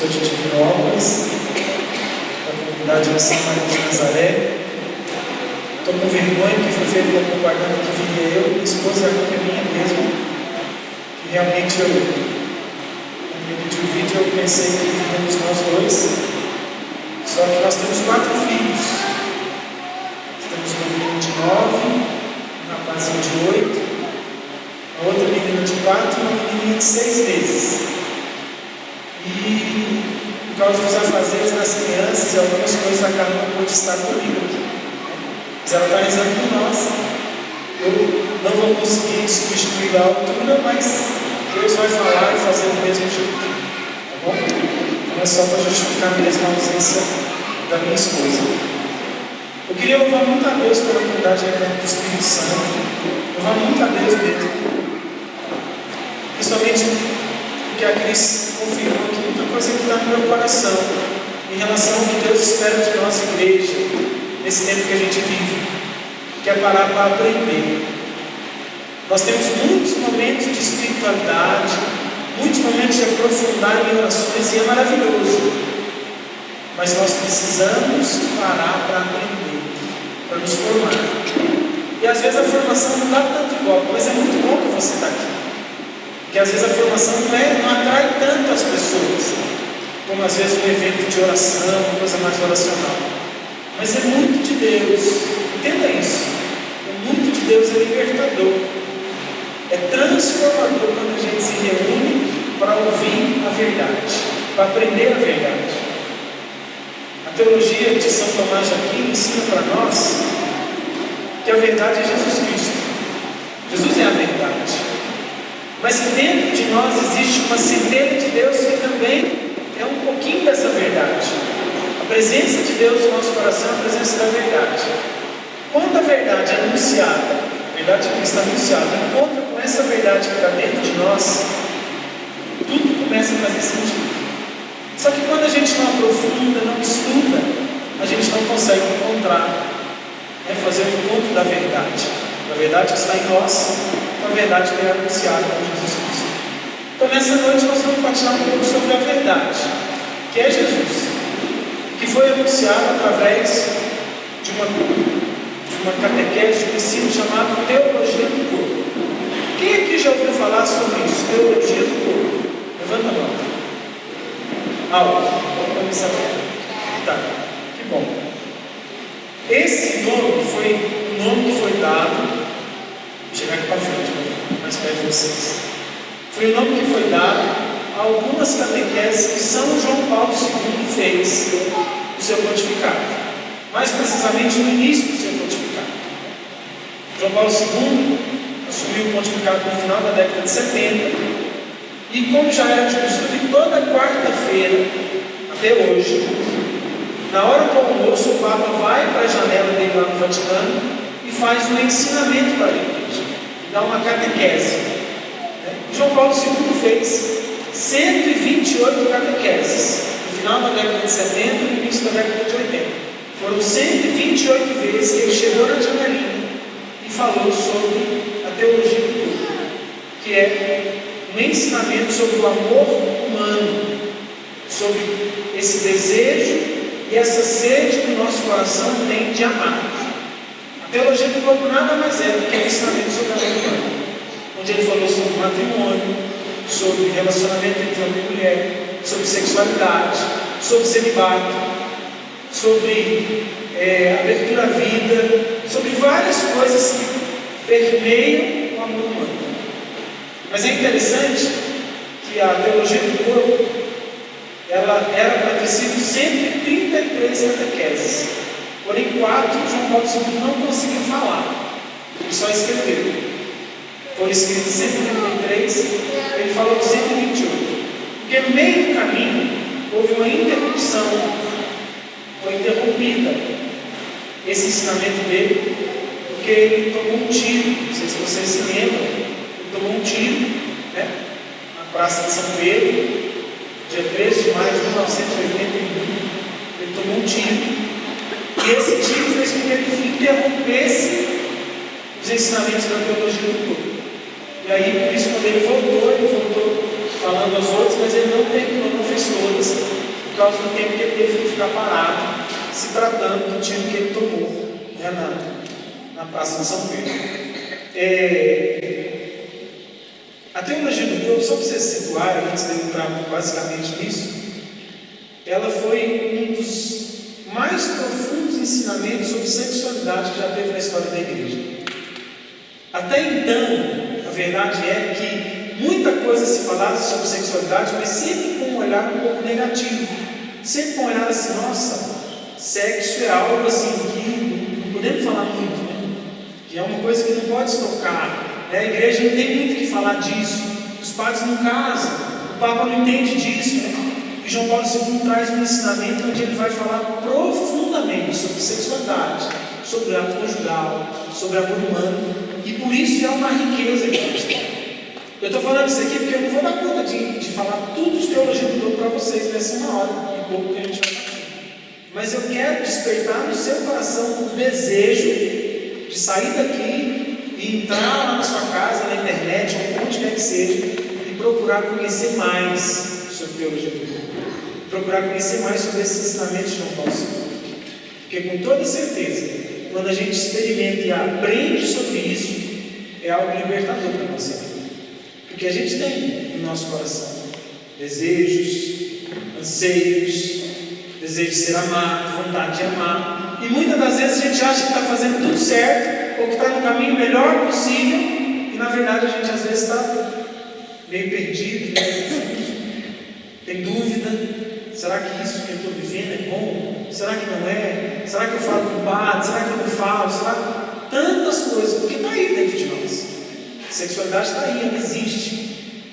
sou de Divinópolis, da comunidade de São Maria de Nazaré. Estou com vergonha que foi feito uma propaganda que viria eu, minha esposa, a culpa é minha mesmo. E realmente quando me pediu o vídeo, eu pensei que viríamos nós dois. Só que nós temos 4 filhos. Temos uma menina de 9, um rapazinho de 8, a outra menina de 4 e uma menininha de 6 meses. E por causa dos afazeres das crianças e algumas coisas, a Carla não pôde estar comigo aqui. Mas ela está rezando por nós. Eu não vou conseguir substituir a altura, mas Deus vai falar e fazer do mesmo jeito. Tá bom? Então é só para justificar mesmo a ausência da minha esposa. Eu queria louvar muito a Deus pela comunidade Recanto do Espírito Santo. Louvar muito a Deus mesmo. Principalmente porque a Cris confirmou que muita coisa que está no meu coração em relação ao que Deus espera de nós, igreja, nesse tempo que a gente vive, que é parar para aprender. Nós temos muitos momentos de espiritualidade, muitos momentos de aprofundar em orações, e é maravilhoso. Mas nós precisamos parar para aprender, para nos formar. E às vezes a formação não dá tanto igual, mas é muito bom que você está aqui. Porque às vezes a formação não atrai tanto as pessoas, como às vezes um evento de oração, uma coisa mais oracional. Mas é muito de Deus, entenda isso. É muito de Deus, é libertador, é transformador quando a gente se reúne para ouvir a verdade, para aprender a verdade. A teologia de São Tomás de Aquino ensina para nós que a verdade é Jesus Cristo. Jesus é a verdade. Mas que dentro de nós existe uma centelha de Deus que também é um pouquinho dessa verdade. A presença de Deus no nosso coração é a presença da verdade. Quando a verdade é anunciada, a verdade que está anunciada, encontra com essa verdade que está dentro de nós, tudo começa a fazer sentido. Só que quando a gente não aprofunda, não estuda, a gente não consegue encontrar, fazer o encontro da verdade que está em nós, com a verdade que é anunciada por Jesus Cristo. Então nessa noite nós vamos partilhar um pouco sobre a verdade, que é Jesus, que foi anunciado através de uma catequese, de um ensino chamado Teologia do Corpo. Quem aqui já ouviu falar sobre isso? Teologia do Corpo? Levanta a mão. Alto. Vamos saber. Tá, que bom. Esse nome foi um nome que foi dado. Vou chegar aqui para frente, mais perto de vocês. Foi o nome que foi dado a algumas catequeses que São João Paulo II fez no seu pontificado. Mais precisamente no início do seu pontificado. João Paulo II assumiu o pontificado no final da década de 70. E como já era de costume, toda quarta-feira, até hoje, na hora do almoço, o Papa vai para a janela dele lá no Vaticano e faz um ensinamento para a igreja, dá uma catequese. João Paulo II fez 128 catequeses, no final da década de 70 e no início da década de 80. Foram 128 vezes que ele chegou na janelinha e falou sobre a teologia do corpo, que é um ensinamento sobre o amor humano, sobre esse desejo e essa sede que o nosso coração tem de amar. A teologia do corpo nada mais é do que um ensinamento sobre a amor humano, onde ele falou sobre matrimônio, sobre relacionamento entre homem e mulher, sobre sexualidade, sobre celibato, sobre abertura à vida, sobre várias coisas que permeiam o amor humano. Mas é interessante que a teologia do corpo, ela era para ter sido 133 catequeses. Porém, 4 João Paulo II não conseguiu falar. Ele só escreveu. Foram escritos 133, ele falou de 128. Porque no meio do caminho houve uma interrupção. Foi interrompida esse ensinamento dele, porque ele tomou um tiro. Não sei se vocês se lembram. Tomou um tiro, na Praça de São Pedro, dia 13 de maio de 1981. Ele tomou um tiro, e esse tiro fez com que ele interrompesse os ensinamentos da teologia do corpo. E aí, por isso, quando ele voltou falando aos outros, mas ele não terminou, não fez todas, por causa do tempo que ele teve que ficar parado, se tratando do tiro que ele tomou, né, na Praça de São Pedro. A teologia do corpo, só para vocês se situarem, antes de eu entrar basicamente nisso, ela foi um dos mais profundos ensinamentos sobre sexualidade que já teve na história da igreja. Até então, a verdade é que muita coisa se falava sobre sexualidade, mas sempre com um olhar um pouco negativo, sempre com um olhar assim, nossa, sexo é algo assim que não podemos falar muito, né? Que é uma coisa que não pode se tocar, né? A igreja não tem muito o que falar disso, os padres não casam, o Papa não entende disso, né? E João Paulo II traz um ensinamento onde ele vai falar profundamente sobre sexualidade, sobre ato conjugal, sobre amor humano, e por isso é uma riqueza cristã. Eu estou falando isso aqui porque eu não vou dar conta de falar tudo de teologia do corpo para vocês nessa uma hora e pouco que a gente vai fazer. Mas eu quero despertar no seu coração o desejo de sair daqui e entrar lá na sua casa, na internet, ou onde quer que seja, e procurar conhecer mais sobre teologia do corpo. Procurar conhecer mais sobre esse ensinamento de João Paulo II. Porque com toda certeza, quando a gente experimenta e aprende sobre isso, é algo libertador para nossa vida. Porque a gente tem no nosso coração desejos, anseios, desejo de ser amado, vontade de amar. E muitas das vezes a gente acha que está fazendo tudo certo, ou que está no caminho melhor possível, e na verdade a gente às vezes está meio perdido, meio confuso, tem dúvida. Será que isso que eu estou vivendo é bom? Será que não é? Será que eu falo com o padre? Será que eu não falo? Será? Tantas coisas, porque está aí dentro de nós. A sexualidade está aí, ela existe.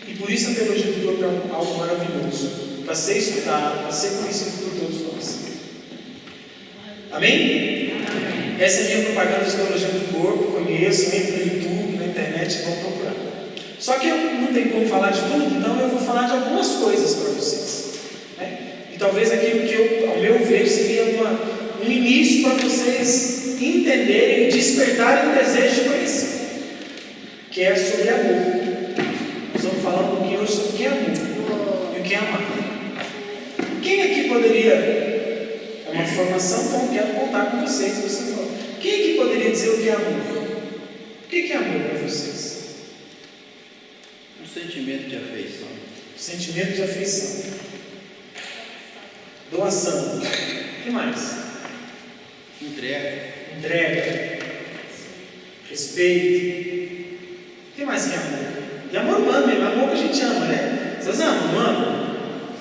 E por isso a teologia do corpo é algo maravilhoso, para ser estudado, para ser conhecido por todos nós. Amém? Essa é a minha propaganda de teologia do corpo. Conheço, entre no YouTube, na internet, vão procurar. Só que eu não tenho como falar de tudo, então eu vou falar de algumas coisas para vocês. E talvez aquilo que eu, ao meu ver, seria um início para vocês entenderem e despertarem o desejo de conhecer, que é sobre amor. Nós estamos falando um pouquinho hoje sobre o que é amor e o que é amar. Quem aqui poderia, é uma formação que eu quero contar com vocês, quem aqui poderia dizer o que é amor? O que é amor para vocês? Um sentimento de afeição. Sentimento de afeição. Doação. O que mais? Entrega. Respeito. O que mais que é amor? E amor humano mesmo, amor que a gente ama, né? Vocês amam, não amam?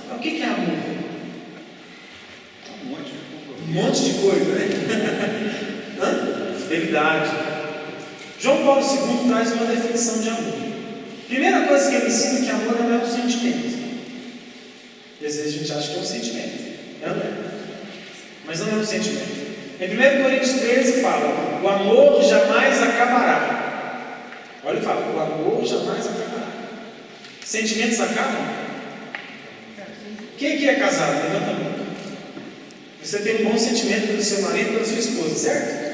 Então, o que é amor? Um monte de coisa, né? Fidelidade. João Paulo II traz uma definição de amor. Primeira coisa que ele ensina é que amor não é um sentimento. Às vezes a gente acha que é um sentimento. Não é? Mas não é um sentimento. Em 1 Coríntios 13 fala: o amor jamais acabará. Olha, ele fala: o amor jamais acabará. Sentimentos acabam? Quem aqui é casado? Levanta a mão. Você tem um bom sentimento pelo seu marido e pela sua esposa, certo?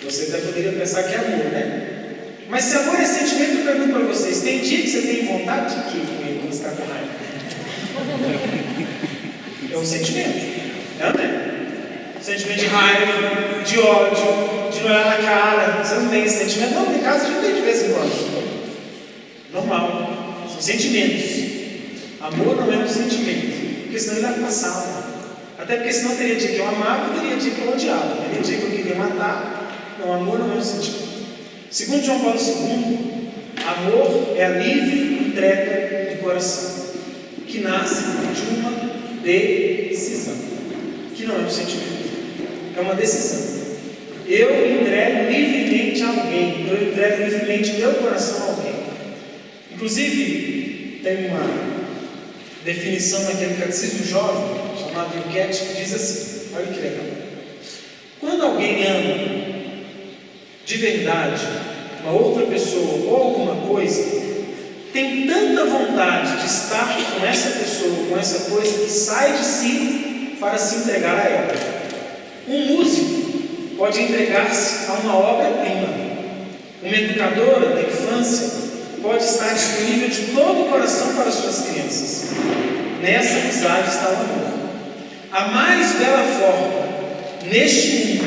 Você até poderia pensar que é amor, né? Mas se amor é sentimento, eu pergunto para vocês: tem dia que você tem vontade de quê com ele quando você está com raiva? É um sentimento, não é? Sentimento de raiva, de ódio, de não olhar na cara. Você não tem esse sentimento? Não, em casa a gente tem de vez em quando. Normal. São sentimentos. Amor não é um sentimento, porque senão ele vai passar. Até porque senão teria dia que eu amava, teria dia que eu odiava, teria dia que eu queria matar. Não, amor não é um sentimento. Segundo João Paulo II, amor é a livre entrega do coração, que nasce de uma decisão, que não é um sentimento, é uma decisão. Eu entrego livremente a alguém, eu entrego livremente meu coração a alguém. Inclusive, tem uma definição naquele catecismo jovem, chamado Enquete, que diz assim: olha que legal. Quando alguém ama de verdade uma outra pessoa ou alguma coisa, tem tanta vontade de estar com essa pessoa, com essa coisa, que sai de si para se entregar a ela. Um músico pode entregar-se a uma obra-prima. Uma educadora da infância pode estar disponível de todo o coração para suas crianças. Nessa amizade está o amor. A mais bela forma neste mundo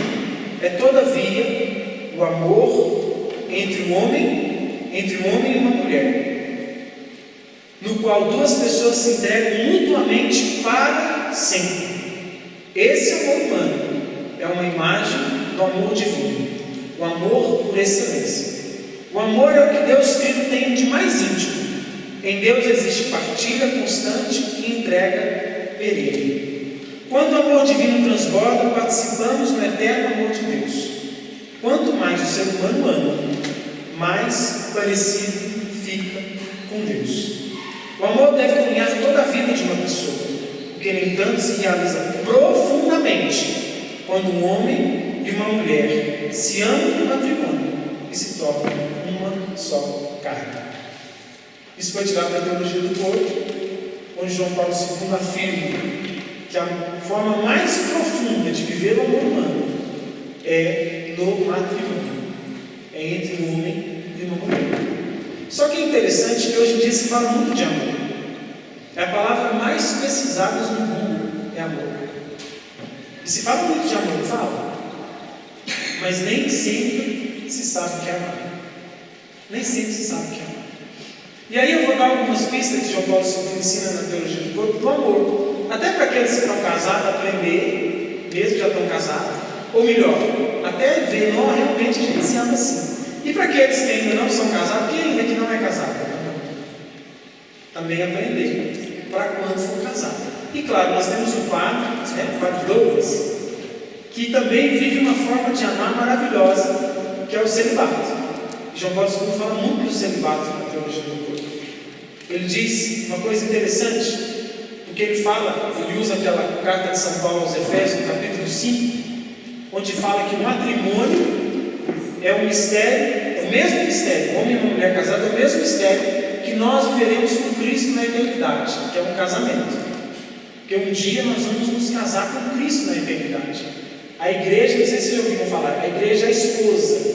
é, todavia, o amor entre um homem e uma mulher, no qual duas pessoas se entregam mutuamente para sempre. Esse amor humano é uma imagem do amor divino, o amor por excelência. O amor é o que Deus Filho tem de mais íntimo. Em Deus existe partilha constante e entrega perene. Quando o amor divino transborda, participamos no eterno amor de Deus. Quanto mais o ser humano ama, mais parecido fica com Deus. O amor deve ganhar toda a vida de uma pessoa, o que, no entanto, se realiza profundamente quando um homem e uma mulher se amam no matrimônio e se tornam uma só carne. Isso foi tirado da teologia do corpo, onde João Paulo II afirma que a forma mais profunda de viver o amor humano é no matrimônio, é entre um homem e uma mulher. Só que é interessante que hoje em dia se fala muito de amor. É a palavra mais pesquisada no mundo, é amor. E se fala muito de amor, fala, mas nem sempre se sabe o que é amar. Nem sempre se sabe o que é amar. E aí eu vou dar algumas pistas que João Paulo II ensina na teologia do corpo do amor. Até para aqueles que estão casados aprender, mesmo que já estão casados, ou melhor, até ver, não, realmente a gente se ama assim. E para aqueles que ainda não são casados, quem ainda que não é casado? Também aprender para quando for casado. E claro, nós temos um padre, o padre Douglas, que também vive uma forma de amar maravilhosa, que é o celibato. João Paulo II fala muito do celibato na teologia do corpo. Ele diz uma coisa interessante, porque ele usa aquela carta de São Paulo aos Efésios, no capítulo 5, onde fala que o matrimônio é um mistério, é o mesmo mistério, homem e uma mulher casada, é o mesmo mistério que nós viveremos com Cristo na eternidade, que é um casamento. Porque um dia nós vamos nos casar com Cristo na eternidade. A igreja, não sei se vocês já ouviram falar, a igreja é a esposa.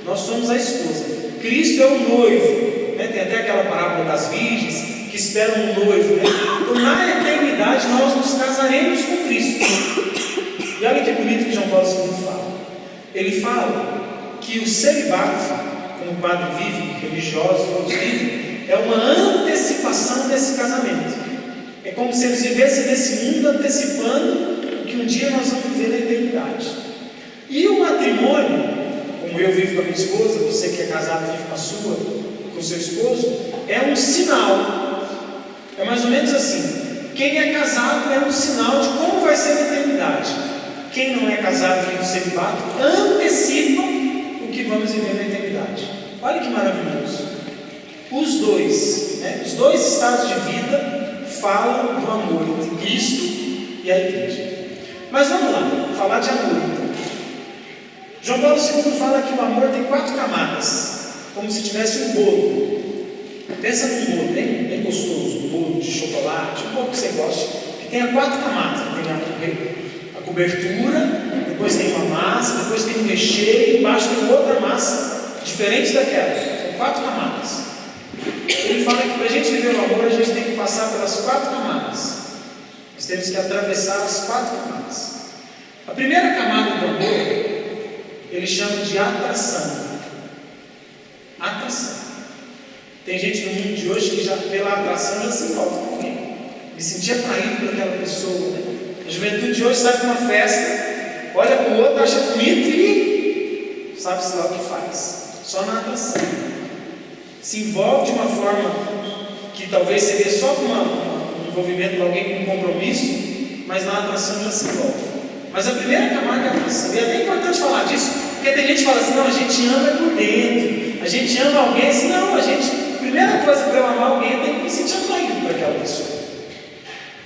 Nós somos a esposa. Cristo é o noivo. Tem até aquela parábola das virgens que esperam um noivo. Então, na eternidade, nós nos casaremos com Cristo. E olha que bonito que João Paulo II fala. Ele fala que o celibato, como o padre vive, religiosos, todos vivem, é uma antecipação desse casamento. É como se eles vivessem nesse mundo antecipando o que um dia nós vamos viver na eternidade. E o matrimônio, como eu vivo com a minha esposa, você que é casado vive com o seu esposo, é um sinal. É mais ou menos assim: quem é casado é um sinal de como vai ser a eternidade. Quem não é casado vive o celibato, antecipa o que vamos viver na eternidade. Olha que maravilhoso. Os dois estados de vida falam do amor entre Cristo e a igreja. Mas vamos lá, falar de amor então. João Paulo II fala que o amor tem 4 camadas, como se tivesse um bolo. Pensa num bolo bem gostoso, um bolo de chocolate, um bolo que você gosta, que tenha 4 camadas. Tem a cobertura, depois tem uma massa, depois tem um recheio, embaixo tem outra massa, diferente daquela. São 4 camadas. Ele fala que para a gente viver o amor, a gente tem que passar pelas 4 camadas. Nós temos que atravessar as 4 camadas. A primeira camada do amor, ele chama de atração. Atração. Tem gente no mundo de hoje que já, pela atração, já se envolve com alguém. Me sentia atraído por aquela pessoa. A juventude de hoje sai para uma festa, olha para o outro, acha bonito e sabe-se lá o que faz. Só na atração. Se envolve de uma forma que talvez seria só com um envolvimento com alguém com um compromisso, mas na atração já se envolve. Mas a primeira camada é a atração. E é até importante falar disso, porque tem gente que fala assim: não, a gente ama é por dentro, a gente ama alguém assim. Não, a primeira coisa para eu amar alguém, eu tenho que me sentir atraído por aquela pessoa.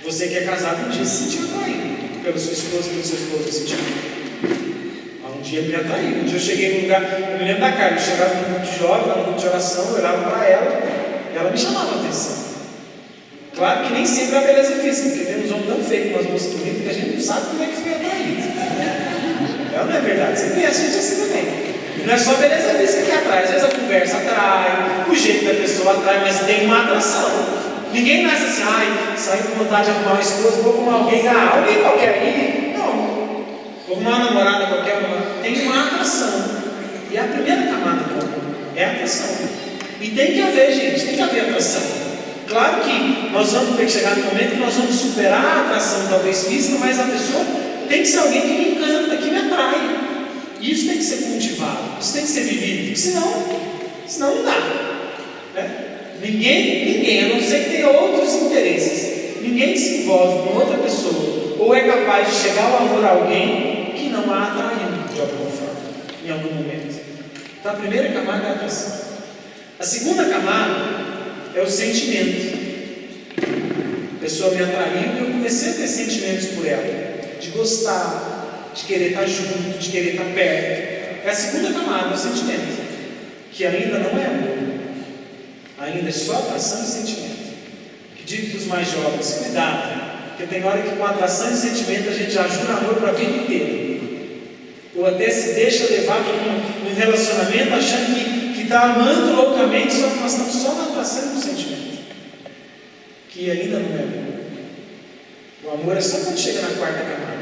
Você que é casado um dia se sentiu atraído pela sua esposa, pelo seu esposo, se sentiu. Um dia me atraiu. Um dia eu cheguei num lugar, eu me lembro da cara, eu chegava num grupo de jovens, num grupo de oração, eu olhava para ela e ela me chamava a atenção. Claro que nem sempre é a beleza física, porque temos homens tão feios com as moças bonitas que a gente não sabe como é que foi atraído. Não é verdade? Você conhece a gente assim também. Não é só a beleza física que atrai, às vezes a conversa atrai, o jeito da pessoa atrai, mas tem uma atração. Ninguém nasce assim, saí com vontade de arrumar uma esposa, vou arrumar alguém qualquer aí. Não. Vou arrumar uma namorada qualquer uma. Tem uma atração. E é a primeira camada do amor é a atração. E tem que haver, gente, tem que haver atração. Claro que nós vamos ter que chegar no momento que nós vamos superar a atração, talvez física, mas a pessoa tem que ser alguém que me encanta, que me atrai. E isso tem que ser cultivado, isso tem que ser vivido, senão não dá. Né? Ninguém, a não ser que tenha outros interesses, ninguém se envolve com outra pessoa, ou é capaz de chegar ao amor a alguém que não a atraiu de alguma forma, em algum momento. Então a primeira camada é a atração. A segunda camada é o sentimento. A pessoa me atraiu e eu comecei a ter sentimentos por ela, de gostar, de querer estar junto, de querer estar perto. É a segunda camada, o sentimento, que ainda não é amor, ainda é só atração e sentimento. Que digo para os mais jovens, cuidado, porque tem hora que com atração e sentimento a gente já jura amor para a vida inteira, ou até se deixa levar por um relacionamento achando que está amando loucamente, só que nós estamos só na atração e no sentimento, que ainda não é amor. O amor é só quando chega na quarta camada.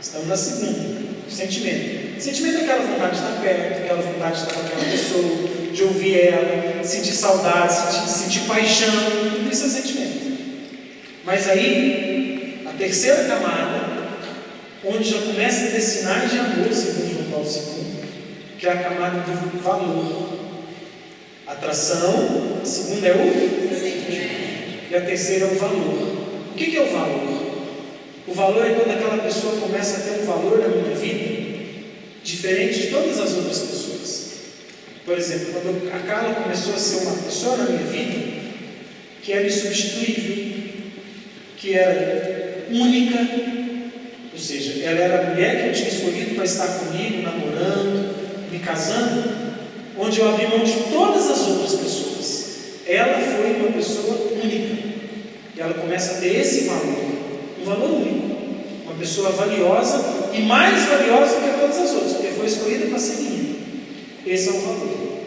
Estamos na segunda, o sentimento. O sentimento é aquela vontade de estar perto, aquela vontade de estar com aquela pessoa, de ouvir ela, sentir saudade, sentir paixão, tudo isso é sentimento. Mas aí, a terceira camada, onde já começa a ter sinais de amor, segundo João Paulo II, que é a camada do valor. Atração, a segunda é o sentimento, e a terceira é o valor. O que é o valor? O valor é quando aquela pessoa começa a ter um valor na minha vida diferente de todas as outras pessoas. Por exemplo, quando a Carla começou a ser uma pessoa na minha vida que era insubstituível, que era única, ou seja, ela era a mulher que eu tinha escolhido para estar comigo, namorando, me casando, onde eu abri mão de todas as outras pessoas. Ela foi uma pessoa única, e ela começa a ter esse valor, um valor único, uma pessoa valiosa e mais valiosa do que todas as outras, porque foi escolhida para ser minha. Esse é o valor.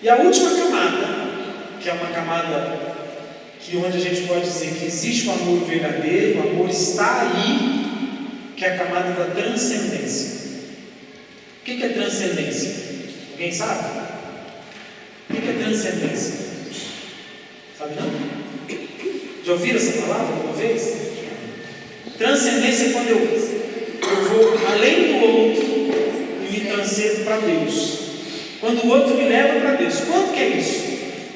E a última camada, que é uma camada que onde a gente pode dizer que existe um amor verdadeiro, o amor está aí, que é a camada da transcendência. O que é transcendência? Alguém sabe? O que é transcendência? Sabe não? Já ouviram essa palavra alguma vez? Transcendência é quando eu vou além do outro e me transcendo para Deus. Quando o outro me leva para Deus. Quanto que é isso?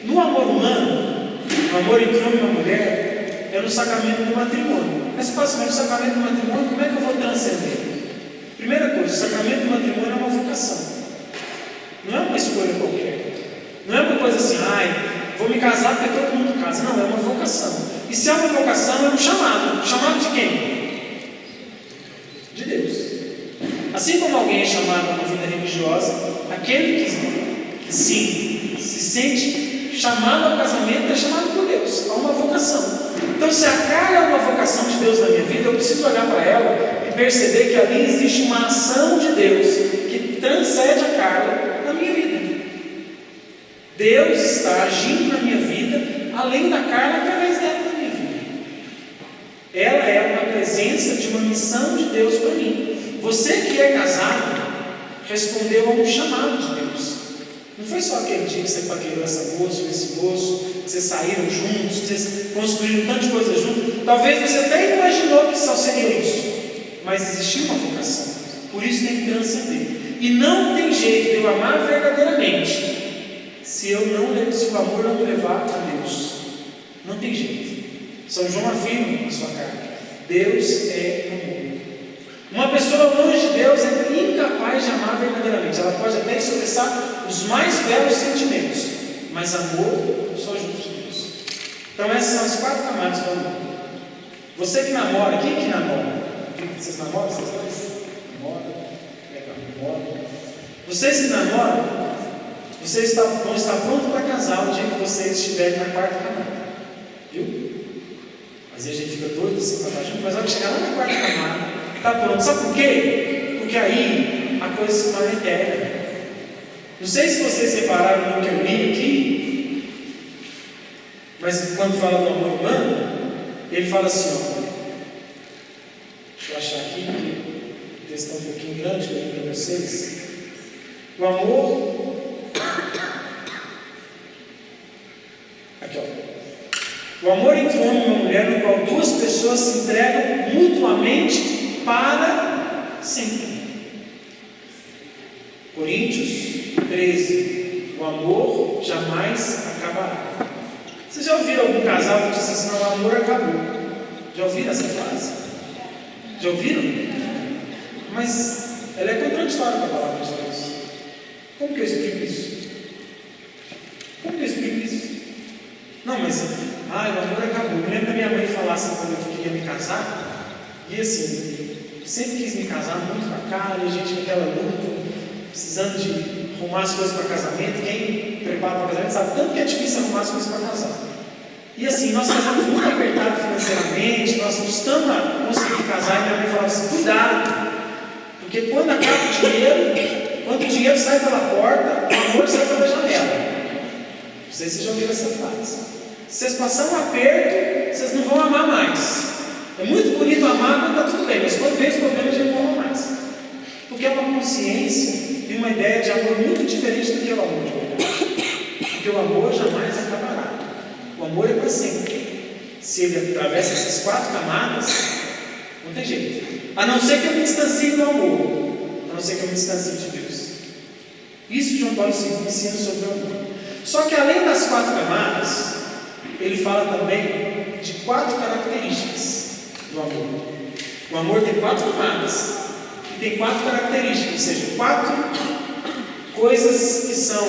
No amor humano, no amor entre homem e uma mulher, é no sacramento do matrimônio. Mas se fala no sacramento do matrimônio, como é que eu vou transcender? Primeira coisa, o sacramento do matrimônio é uma vocação. Não é uma escolha qualquer. Não é uma coisa assim, vou me casar porque todo mundo casa. Não, é uma vocação. E se é uma vocação, é um chamado. Chamado de quem? De Deus. Assim como alguém é chamado a uma vida religiosa, aquele que sim, se sente chamado ao casamento é chamado por Deus, a uma vocação. Então, se a Carla é uma vocação de Deus na minha vida, eu preciso olhar para ela e perceber que ali existe uma ação de Deus que transcende a Carla na minha vida. Deus está agindo na minha vida, além da Carla, através dela na minha vida. Ela é uma presença de uma missão de Deus para mim. Você que é casado, respondeu a um chamado de Deus. Não foi só aquele dia que você paquerou essa moça ou esse moço, que vocês saíram juntos, que vocês construíram tanta coisa juntos. Talvez você até imaginou que só seria isso, mas existiu uma vocação. Por isso tem que transcender. E não tem jeito de eu amar verdadeiramente se o amor não me levar a Deus. Não tem jeito. São João afirma na sua carta: Deus é amor. Uma pessoa longe de Deus é incapaz de amar verdadeiramente. Ela pode até expressar os mais belos sentimentos, mas amor só junto de Deus. Então essas são as 4 camadas do amor. Você que namora, quem que namora? Vocês namoram? Vocês dois? Namoram? Legal, namoram. Vocês que namoram, vocês vão estar prontos para casar o dia que vocês estiverem na 4ª camada. Viu? Às vezes a gente fica doido assim para estar junto, mas vai chegar lá na 4ª camada. Está pronto. Sabe por quê? Porque aí a coisa se torna eterna. Não sei se vocês repararam no que eu li aqui, mas quando fala do amor humano, ele fala assim, ó, deixa eu achar aqui, porque o texto está um pouquinho grande que eu li para vocês. O amor, aqui ó, o amor entre um homem e uma mulher, no qual duas pessoas se entregam mutuamente para sempre. Coríntios 13, o amor jamais acabará. Vocês já ouviram algum casal que disse assim, não, o amor acabou? Já ouviram essa frase? Já ouviram? Mas ela é contraditória com a palavra de Deus. Como que eu explico isso? Como que eu explico isso? Não, mas, o amor acabou. Eu lembro da minha mãe falar assim quando eu queria me casar, e assim, eu sempre quis me casar muito com a cara, e a gente naquela luta, precisando de arrumar as coisas para casamento. Quem prepara para casamento sabe tanto que é difícil arrumar as coisas para casar. E assim, nós casamos muito apertado financeiramente, nós custamos a conseguir casar, e minha mãe falava assim, cuidado, porque quando acaba o dinheiro, quando o dinheiro sai pela porta, o amor sai pela janela. Não sei se vocês já ouviram essa frase. Se vocês passarem um aperto, vocês não vão amar mais. É muito bonito amar quando está tudo bem, mas quando vem os problemas, a gente não ama mais. Porque é uma consciência e uma ideia de amor muito diferente do que é o amor de verdade. Porque o amor jamais acabará. O amor é para sempre. Se ele atravessa essas 4 camadas, não tem jeito. A não ser que eu me distancie do amor. A não ser que eu me distancie de Deus. Isso João Paulo II ensina sobre o amor. Só que além das 4 camadas, ele fala também de 4 características do amor. O amor tem 4 camadas. Tem 4 características, ou seja, 4 coisas que são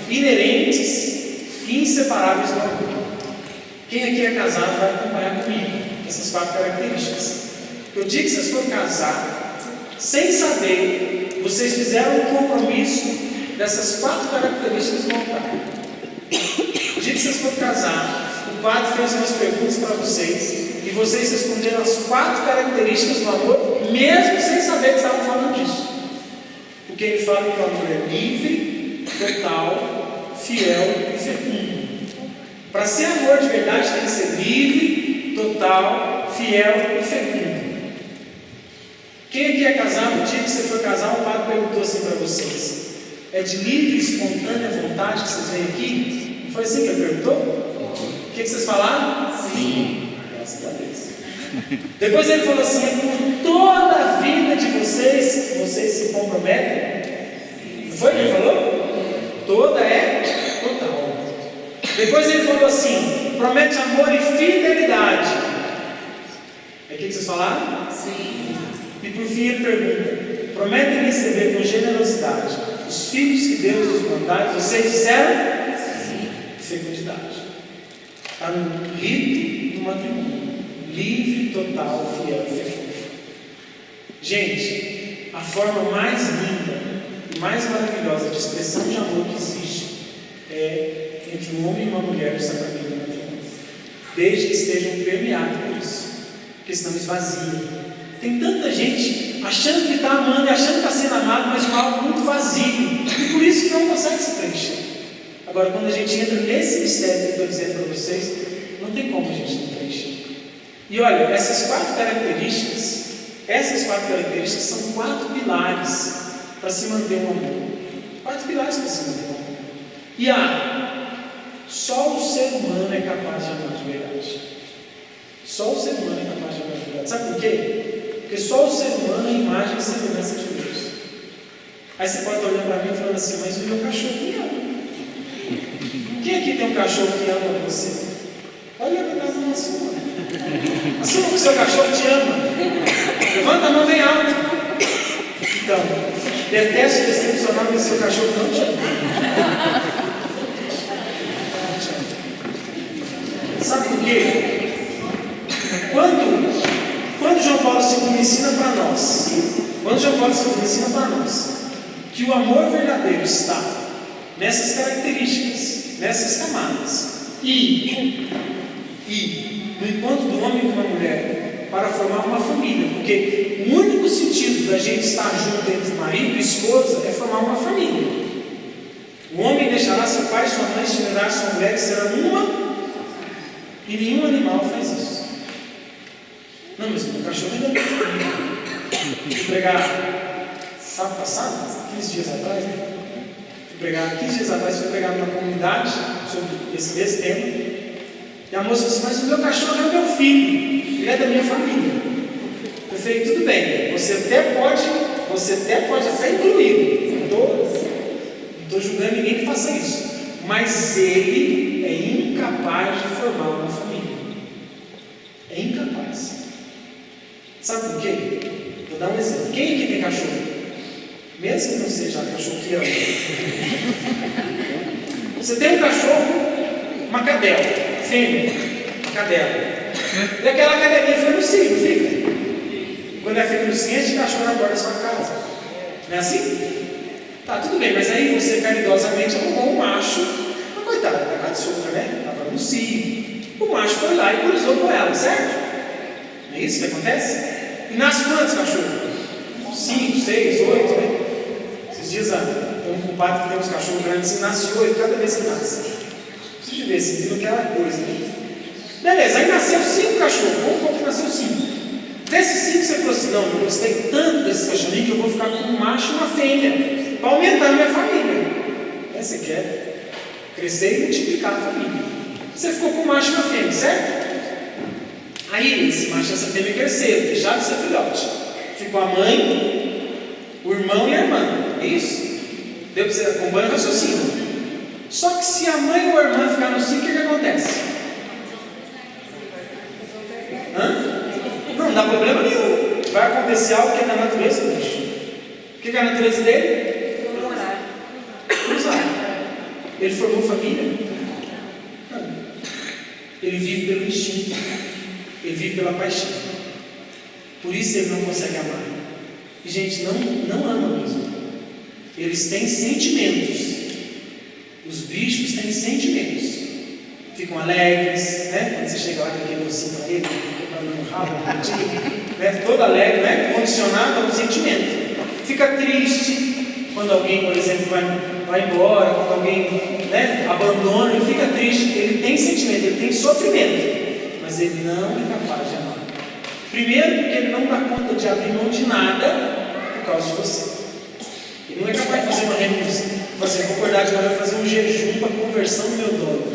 inerentes e inseparáveis do amor. Quem aqui é casado vai acompanhar comigo essas 4 características. Eu digo que vocês foram casar, sem saber, vocês fizeram um compromisso dessas 4 características no altar. O dia que vocês foram casar, o padre fez umas perguntas para vocês, e vocês responderam as 4 características do amor, mesmo sem saber que estavam falando disso. Porque ele fala que o amor é livre, total, fiel e fecundo. Para ser amor de verdade tem que ser livre, total, fiel e fecundo. Quem aqui é casado, o dia que você foi casar, o padre perguntou assim para vocês: é de livre e espontânea vontade que vocês vêm aqui? Não foi assim que ele perguntou? O que vocês falaram? Sim. Graças a Deus. Depois ele falou assim: é por toda a vida de vocês que vocês se comprometem? Não foi o que ele falou? Toda é total. Depois ele falou assim: promete amor e fidelidade. É o que vocês falaram? Sim. E por fim ele pergunta: prometem receber com generosidade os filhos que Deus os mandar? E vocês disseram? Sim. Fecundidade. Está no rito do matrimônio. Livre, total, fiel e fecundo. Gente, a forma mais linda e mais maravilhosa de expressão de amor que existe é entre um homem e uma mulher no sacramento do matrimônio. Desde que estejam permeados por isso, porque senão esvazia. Tem tanta gente achando que está amando e achando que está sendo amado, mas com algo muito vazio, e por isso que não consegue se preencher. Agora, quando a gente entra nesse mistério que eu estou dizendo para vocês, não tem como a gente não preencher. E olha, essas 4 características são 4 pilares para se manter um amor. 4 pilares para se manter um amor. E só o ser humano é capaz de amar de verdade. Só o ser humano é capaz de amar de verdade. Sabe por quê? Porque só o ser humano é a imagem e semelhança de Deus. Aí você pode estar olhando para mim e falando assim: mas o meu cachorro me ama. Quem aqui tem um cachorro que ama você? Olha a verdade na sua. Assuma que o seu cachorro te ama. Levanta a mão bem alto. Então, deteste decepcionar que o seu cachorro não te ama. Sabe por quê? Quando João Paulo II ensina para nós, que o amor verdadeiro está nessas características, nessas camadas, e no encontro do homem e de uma mulher para formar uma família, porque o único sentido da gente estar junto entre marido e esposa é formar uma família. deixará seu pai e sua mãe, se unirá a sua mulher, e será uma, e nenhum animal faz isso. Não, mas o cachorro ainda não fui pregar sábado passado, 15 dias atrás, né? Fui pregar 15 dias atrás, fui pregar numa comunidade sobre esse tema. E a moça disse, mas o meu cachorro é o meu filho, ele é da minha família. Eu falei, tudo bem, você até pode até incluir, não estou julgando ninguém que faça isso, mas ele é incapaz de formar uma família. É incapaz. Sabe por quê? Vou dar um exemplo. Quem aqui tem cachorro? Mesmo que não seja cachorro que ama. Você tem um cachorro, uma cadela, fêmea, uma cadela. E aquela cadelinha fica no cio, fica. Quando ela fica no cio, enche de cachorro na porta da sua casa. Não é assim? Tá, tudo bem, mas aí você caridosamente arrumou um macho. Mas coitada, da cachorra, né? Estava no cio. O macho foi lá e cruzou com ela, certo? Não é isso que acontece? E nasce quantos cachorros? 5, 6, 8, né? Esses dias tem um compadre que tem uns cachorros grandes e nasce 8 cada vez que nasce. Preciso ver se viu aquela coisa, né? Beleza, aí nasceu 5 cachorros. Vamos supor que nasceu 5. Desses 5 você falou assim, não, eu gostei tanto desse cachorrinho que eu vou ficar com um macho e uma fêmea para aumentar a minha família. Você quer crescer e multiplicar a família. Você ficou com um macho e uma fêmea, certo? Aí esse macho e essa fêmea cresceram, deixaram de ser filhote. Ficou a mãe, o irmão e a irmã. É isso? Deu para você acompanhar o raciocínio. Só que se a mãe ou a irmã ficar no cio, o que acontece? Não dá problema nenhum. Vai acontecer algo que é da natureza do bicho. O que é a natureza dele? Cruzar. Ele formou família? Não. Ele vive pelo instinto. Ele vive pela paixão. Por isso ele não consegue amar. E gente, não ama mesmo. Eles têm sentimentos. Os bichos têm sentimentos. Ficam alegres, né? Quando você chega lá com aquele docinho para ele, fica no rabo, né? Todo alegre, né? Condicionado ao sentimento. Fica triste quando alguém, por exemplo, vai embora, quando alguém, né, abandona, ele fica triste. Ele tem sentimento, ele tem sofrimento, mas ele não é capaz de amar. Primeiro, porque ele não dá conta de abrir mão de nada por causa de você. Ele não é capaz de fazer uma renúncia. Você concordar de agora fazer um jejum para conversão do meu dono.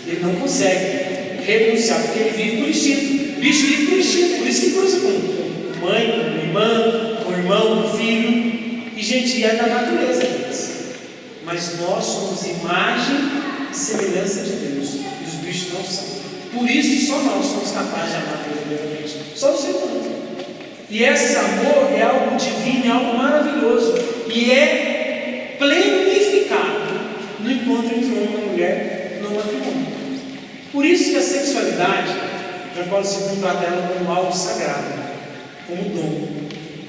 Ele não consegue renunciar, porque ele vive por instinto. O bicho vive por instinto, por isso que cruza com mãe, com irmã, com irmão, com filho. E gente, é da natureza deles. Mas nós somos imagem e semelhança de Deus. E os bichos não são. Por isso só nós somos capazes de amar verdadeiramente. Só o ser humano. E esse amor é algo divino, é algo maravilhoso. E é planificado no encontro entre um homem e uma mulher no matrimônio. Por isso que a sexualidade, João Paulo II trata ela como algo sagrado, como dom,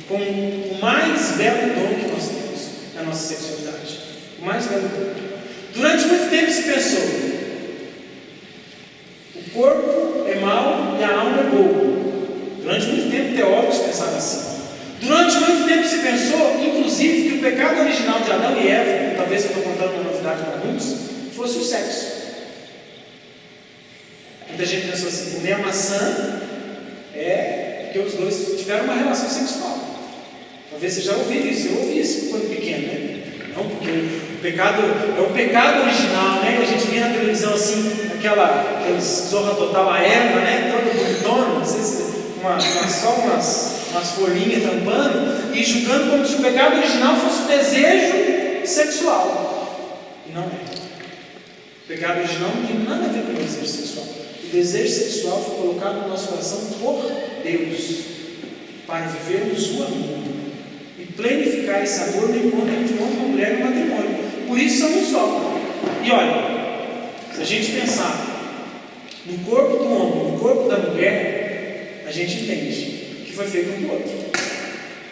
como o mais belo dom que nós temos, a nossa sexualidade. O mais belo dom. Durante muito tempo se pensou, o corpo é mau e a alma é boa. Durante muito tempo teólogos pensavam assim. Durante muito tempo se pensou, inclusive, que o pecado original de Adão e Eva, talvez eu estou contando uma novidade para muitos, fosse o sexo. Muita gente pensou assim, comer a maçã é porque os dois tiveram uma relação sexual. Talvez você já ouviu isso, eu ouvi isso quando pequeno, né? Não, porque o pecado é o pecado original, né? A gente via na televisão assim, aqueles Zorra Total, a Eva, né? Toda bonitona, não sei se só umas folhinhas tampando e julgando como se o pecado original fosse o desejo sexual. E não é. O pecado original não tem nada a ver com o desejo sexual. O desejo sexual foi colocado no nosso coração por Deus para vivermos o amor e planificar esse amor no encontro entre um homem e uma mulher no matrimônio. Por isso são um só. E olha, se a gente pensar no corpo do homem, no corpo da mulher, a gente entende que foi feito um do outro.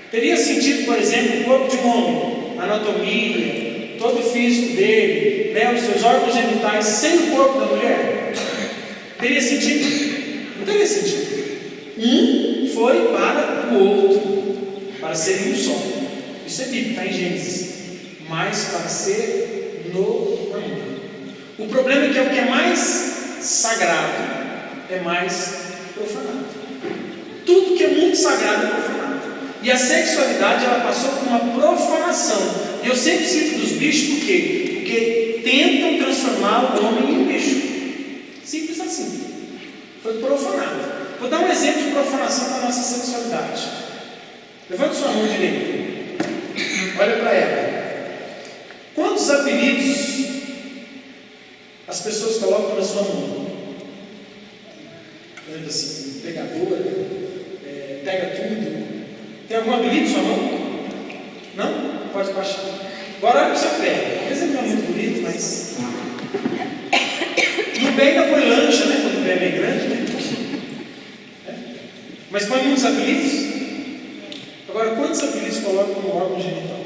Teria sentido, por exemplo, o corpo de um homem, a anatomia, todo o físico dele, né, os seus órgãos genitais, sem o corpo da mulher? Teria sentido? Não teria sentido. Um foi para o outro, para serem um só. Isso é bíblico, está em Gênesis. Mas para ser no amor. O problema é que o que é mais sagrado é mais profanado. Tudo que é muito sagrado é profanado. E a sexualidade, ela passou por uma profanação. E eu sempre cito dos bichos, por quê? Porque tentam transformar o homem em um bicho. Simples assim. Foi profanado. Vou dar um exemplo de profanação da nossa sexualidade. Levante sua mão direita. Olha para ela. Quantos apelidos as pessoas colocam na sua mão? Assim, pegadora, pega tudo. Tem algum apelido na sua mão? Não? Pode baixar. Agora olha para o seu pé. Às vezes não é muito bonito, mas. No pé ainda põe lancha, né? Quando o pé é bem grande, né? Mas põe muitos apelidos. Agora, quantos apelidos colocam no órgão genital?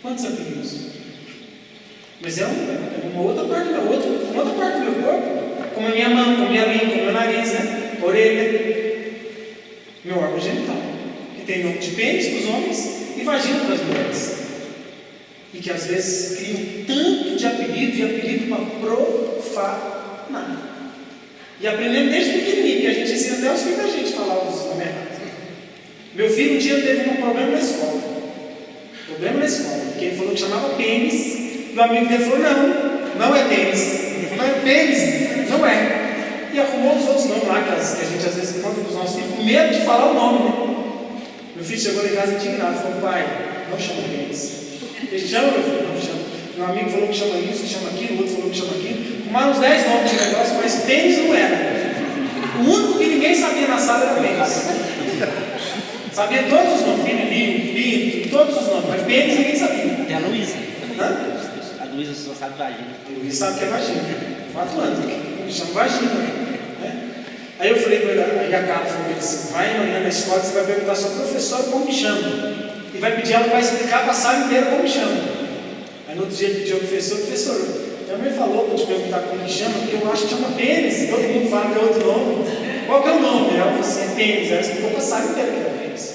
Quantos apelidos? Mas é uma outra parte do meu corpo. Como a minha mão, como a minha língua, como o meu nariz, né? Orelha. Meu órgão genital. Que tem nome de pênis para os homens e vagina para as mulheres. E que às vezes criam tanto de apelido e apelido para profanar. E aprendemos desde pequenininho, que a gente ensina até os filhos da gente falar os nomes errados. Meu filho um dia teve um problema na escola. Porque ele falou que chamava pênis. E o amigo dele falou: não é tênis. Ele falou: não é pênis, não é. E arrumou os outros nomes lá, que a gente às vezes encontra com os nossos filhos, com medo de falar o nome, né? Meu filho chegou em casa indignado, falou: pai, não chama pênis. Ele chama, meu filho, não chama. Meu amigo falou que chama isso, que chama aquilo, o outro falou que chama aquilo. Arrumaram uns 10 nomes de negócio, mas pênis não era. O único que ninguém sabia na sala era pênis. Sabia todos os nomes, Pinilinho, Pinto, todos os nomes, mas pênis ninguém sabia. Tem a Luísa. Hã? A Luísa só sabe vagina. A Luísa sabe que é vagina. 4 anos, me chama vagina. Né? Aí eu falei para ele, aí a Carla falou assim: vai amanhã na escola, você vai perguntar à sua professora como me chama. E vai pedir ela para explicar para a sala inteira como me chama. Aí no outro dia ele pediu ao professor, também falou para te perguntar como me chama, porque eu acho que chama pênis, todo mundo fala que é outro nome. Qual que é o nome? Ela falou assim: é pênis. Ela explicou para a sala inteira que era pênis.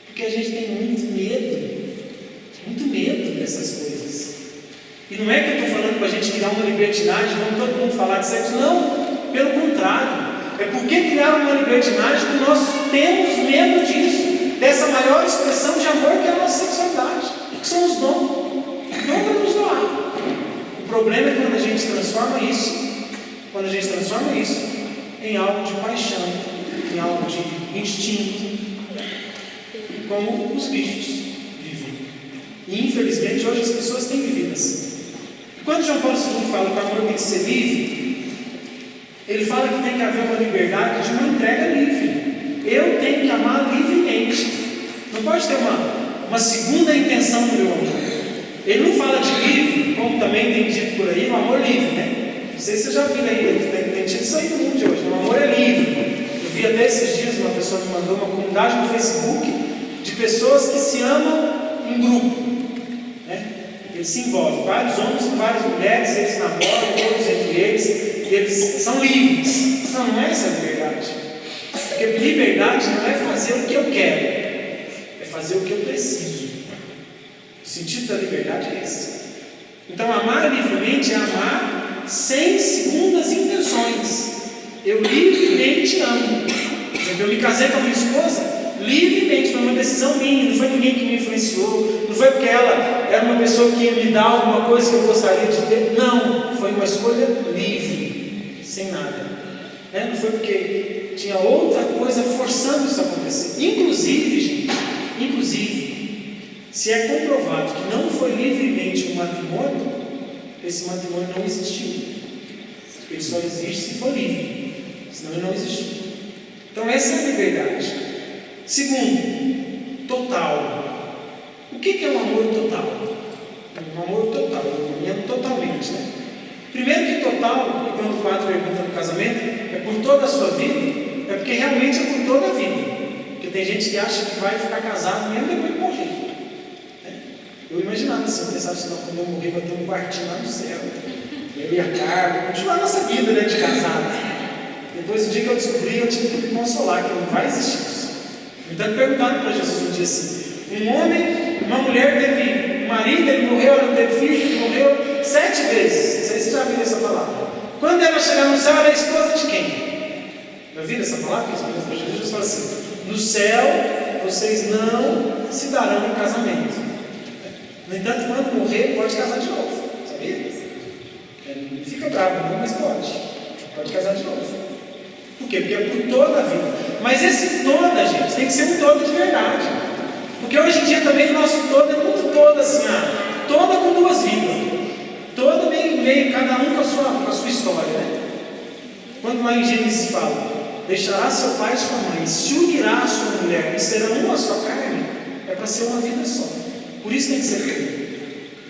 Porque a gente tem muito medo dessas coisas. E não é que eu estou falando para a gente criar uma libertinagem, vamos todo mundo falar de sexo, não, pelo contrário. É porque criaram uma libertinagem que nós temos medo disso, dessa maior expressão de amor que é a nossa sexualidade, que são os dons, não para nos doar. O problema é quando a gente transforma isso em algo de paixão, em algo de instinto, como os bichos vivem. E infelizmente hoje as pessoas têm vivido assim. E quando João Paulo II fala que o amor tem que ser livre, ele fala que tem que haver uma liberdade de uma entrega livre. Eu tenho que amar livremente. Não pode ter uma segunda intenção no meu amor. Ele não fala de livre, como também tem dito por aí, no amor livre, né? Não sei se você já viu aí, tem tido isso aí no mundo de hoje. O amor é livre. Eu vi até esses dias uma pessoa que mandou uma comunidade no Facebook de pessoas que se amam em grupo, né? Eles se envolvem, vários homens com várias mulheres, eles namoram todos entre eles são livres. Não é essa a liberdade. Porque liberdade não é fazer o que eu quero, é fazer o que eu preciso. O sentido da liberdade é esse. Então amar livremente é amar sem segundas intenções. Eu livremente amo. Eu me casei com a minha esposa livremente, foi uma decisão minha, não foi ninguém que me influenciou, não foi porque ela era uma pessoa que ia me dar alguma coisa que eu gostaria de ter, não, foi uma escolha livre, sem nada, né? Não foi porque tinha outra coisa forçando isso a acontecer. Inclusive, se é comprovado que não foi livremente um matrimônio, esse matrimônio não existiu. Ele só existe se for livre, senão ele não existiu. Então essa é a liberdade. Segundo, total. O que é um amor total? Um amor total, eu amo totalmente, né? Primeiro que total, quando o padre pergunta no casamento, é por toda a sua vida, é porque realmente é por toda a vida. Porque tem gente que acha que vai ficar casado mesmo depois de morrer. Eu imaginava assim, eu pensava assim: não, quando eu morrer vai ter um quartinho lá no céu, eu e a Carla, continuar a nossa vida, né, de casado. Depois do dia que eu descobri, eu tive que me consolar, que não vai existir isso. Então perguntaram para Jesus um dia assim: uma mulher teve marido, ele morreu, ela não teve filho, ele morreu 7 vezes. Não sei se você já viu essa palavra. Quando ela chegar no céu, ela é esposa de quem? Já viram essa palavra? Jesus fala assim: no céu vocês não se darão em casamento. No entanto, quando morrer, pode casar de novo. Sabia? Não fica bravo, não, mas pode casar de novo. Por quê? Porque é por toda a vida. Mas esse toda, gente, tem que ser um todo de verdade. Porque hoje em dia também o nosso todo é muito todo assim, toda com 2 vidas. Toda meio, cada um com a sua história, né? Quando lá em Gênesis fala: deixará seu pai e sua mãe, se unirá a sua mulher, e serão uma só carne, é para ser uma vida só. Por isso tem que ser tudo.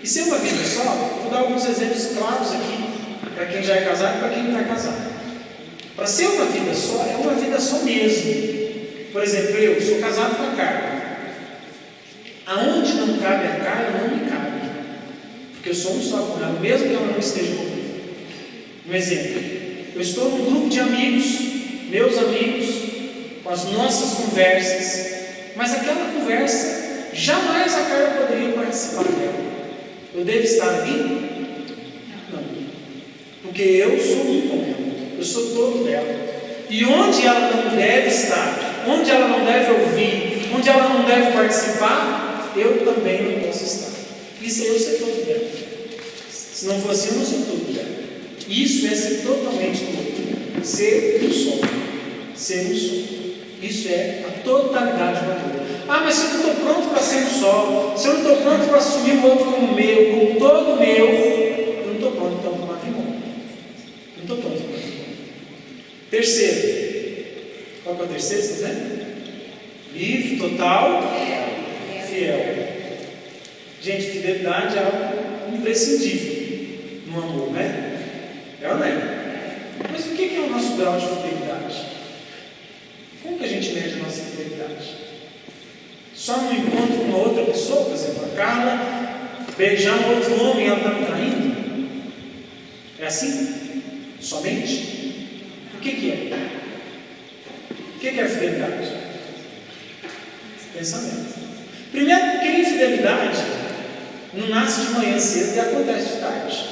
E ser uma vida só, vou dar alguns exemplos claros aqui, para quem já é casado e para quem não está casado. Para ser uma vida só, é uma vida só mesmo. Por exemplo, eu sou casado com a Carla. Aonde não cabe a Carla, não me cabe. Porque eu sou um só com ela, mesmo que ela não esteja comigo. Um exemplo: eu estou num grupo de amigos, meus amigos, com as nossas conversas, mas aquela conversa, jamais a Carla poderia participar dela. Eu devo estar ali? Não. Porque eu sou um com ela. Eu sou todo dela. E onde ela não deve estar, onde ela não deve ouvir, onde ela não deve participar, eu também não posso estar. Isso é eu ser todo dela. Se não fosse eu, não sou todo dela. Isso é ser totalmente todo. Ser um só. Ser um só. Isso é a totalidade do amor. Mas se eu não estou pronto para ser um só, se eu não estou pronto para assumir o outro como meu, como todo meu, eu não estou pronto então para o matrimônio. Eu não estou pronto para o matrimônio. Terceiro. Qual que é o terceiro, vocês lembram? Livre, total, fiel. Gente, fidelidade é algo imprescindível no amor, né? É ou não é? Mas o que é o nosso grau de fidelidade? Como que a gente mede a nossa fidelidade? Só no encontro com uma outra pessoa, por exemplo, a Carla beijar um outro homem e ela está me traindo? É assim? Somente? O que é? O que é a fidelidade? Pensamento. Primeiro, porque a infidelidade não nasce de manhã cedo e acontece de tarde.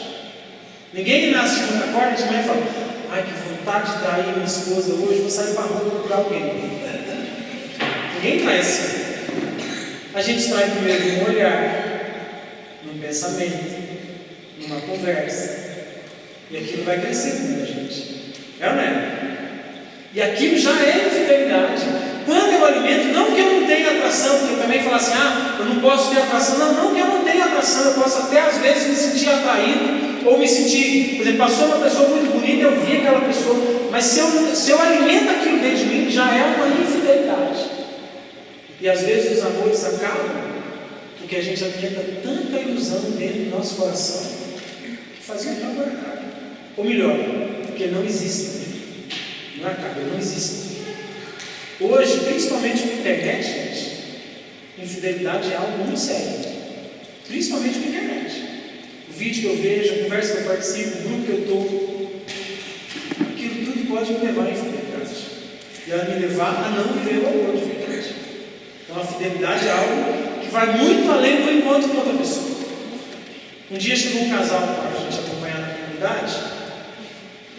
Ninguém nasce de manhã, acorda de manhã e fala: ai, que vontade de trair minha esposa hoje, vou sair para a rua procurar alguém. Ninguém trai assim. A gente trai primeiro num olhar, num pensamento, numa conversa, e aquilo vai crescendo na gente. É ou não é? E aquilo já é infidelidade. Quando eu alimento, não que eu não tenha atração, porque eu também falo assim: eu não posso ter atração. Não que eu não tenha atração, eu posso até às vezes me sentir atraído, ou me sentir, por exemplo, passou uma pessoa muito bonita, eu vi aquela pessoa, mas se eu alimento aquilo dentro de mim, já é uma infidelidade. E às vezes os amores acabam, porque a gente alimenta tanta ilusão dentro do nosso coração, que faz um mal marcado. Ou melhor, porque não existe. Não acaba, não existe. Hoje, principalmente na internet, gente, infidelidade é algo muito sério. Principalmente na internet. O vídeo que eu vejo, a conversa que eu participo, o grupo que eu estou, aquilo tudo pode me levar à infidelidade. E a me levar a não viver o amor de verdade. Então a fidelidade é algo que vai muito além do encontro com outra pessoa. Um dia chegou um casal para a gente acompanhar na comunidade,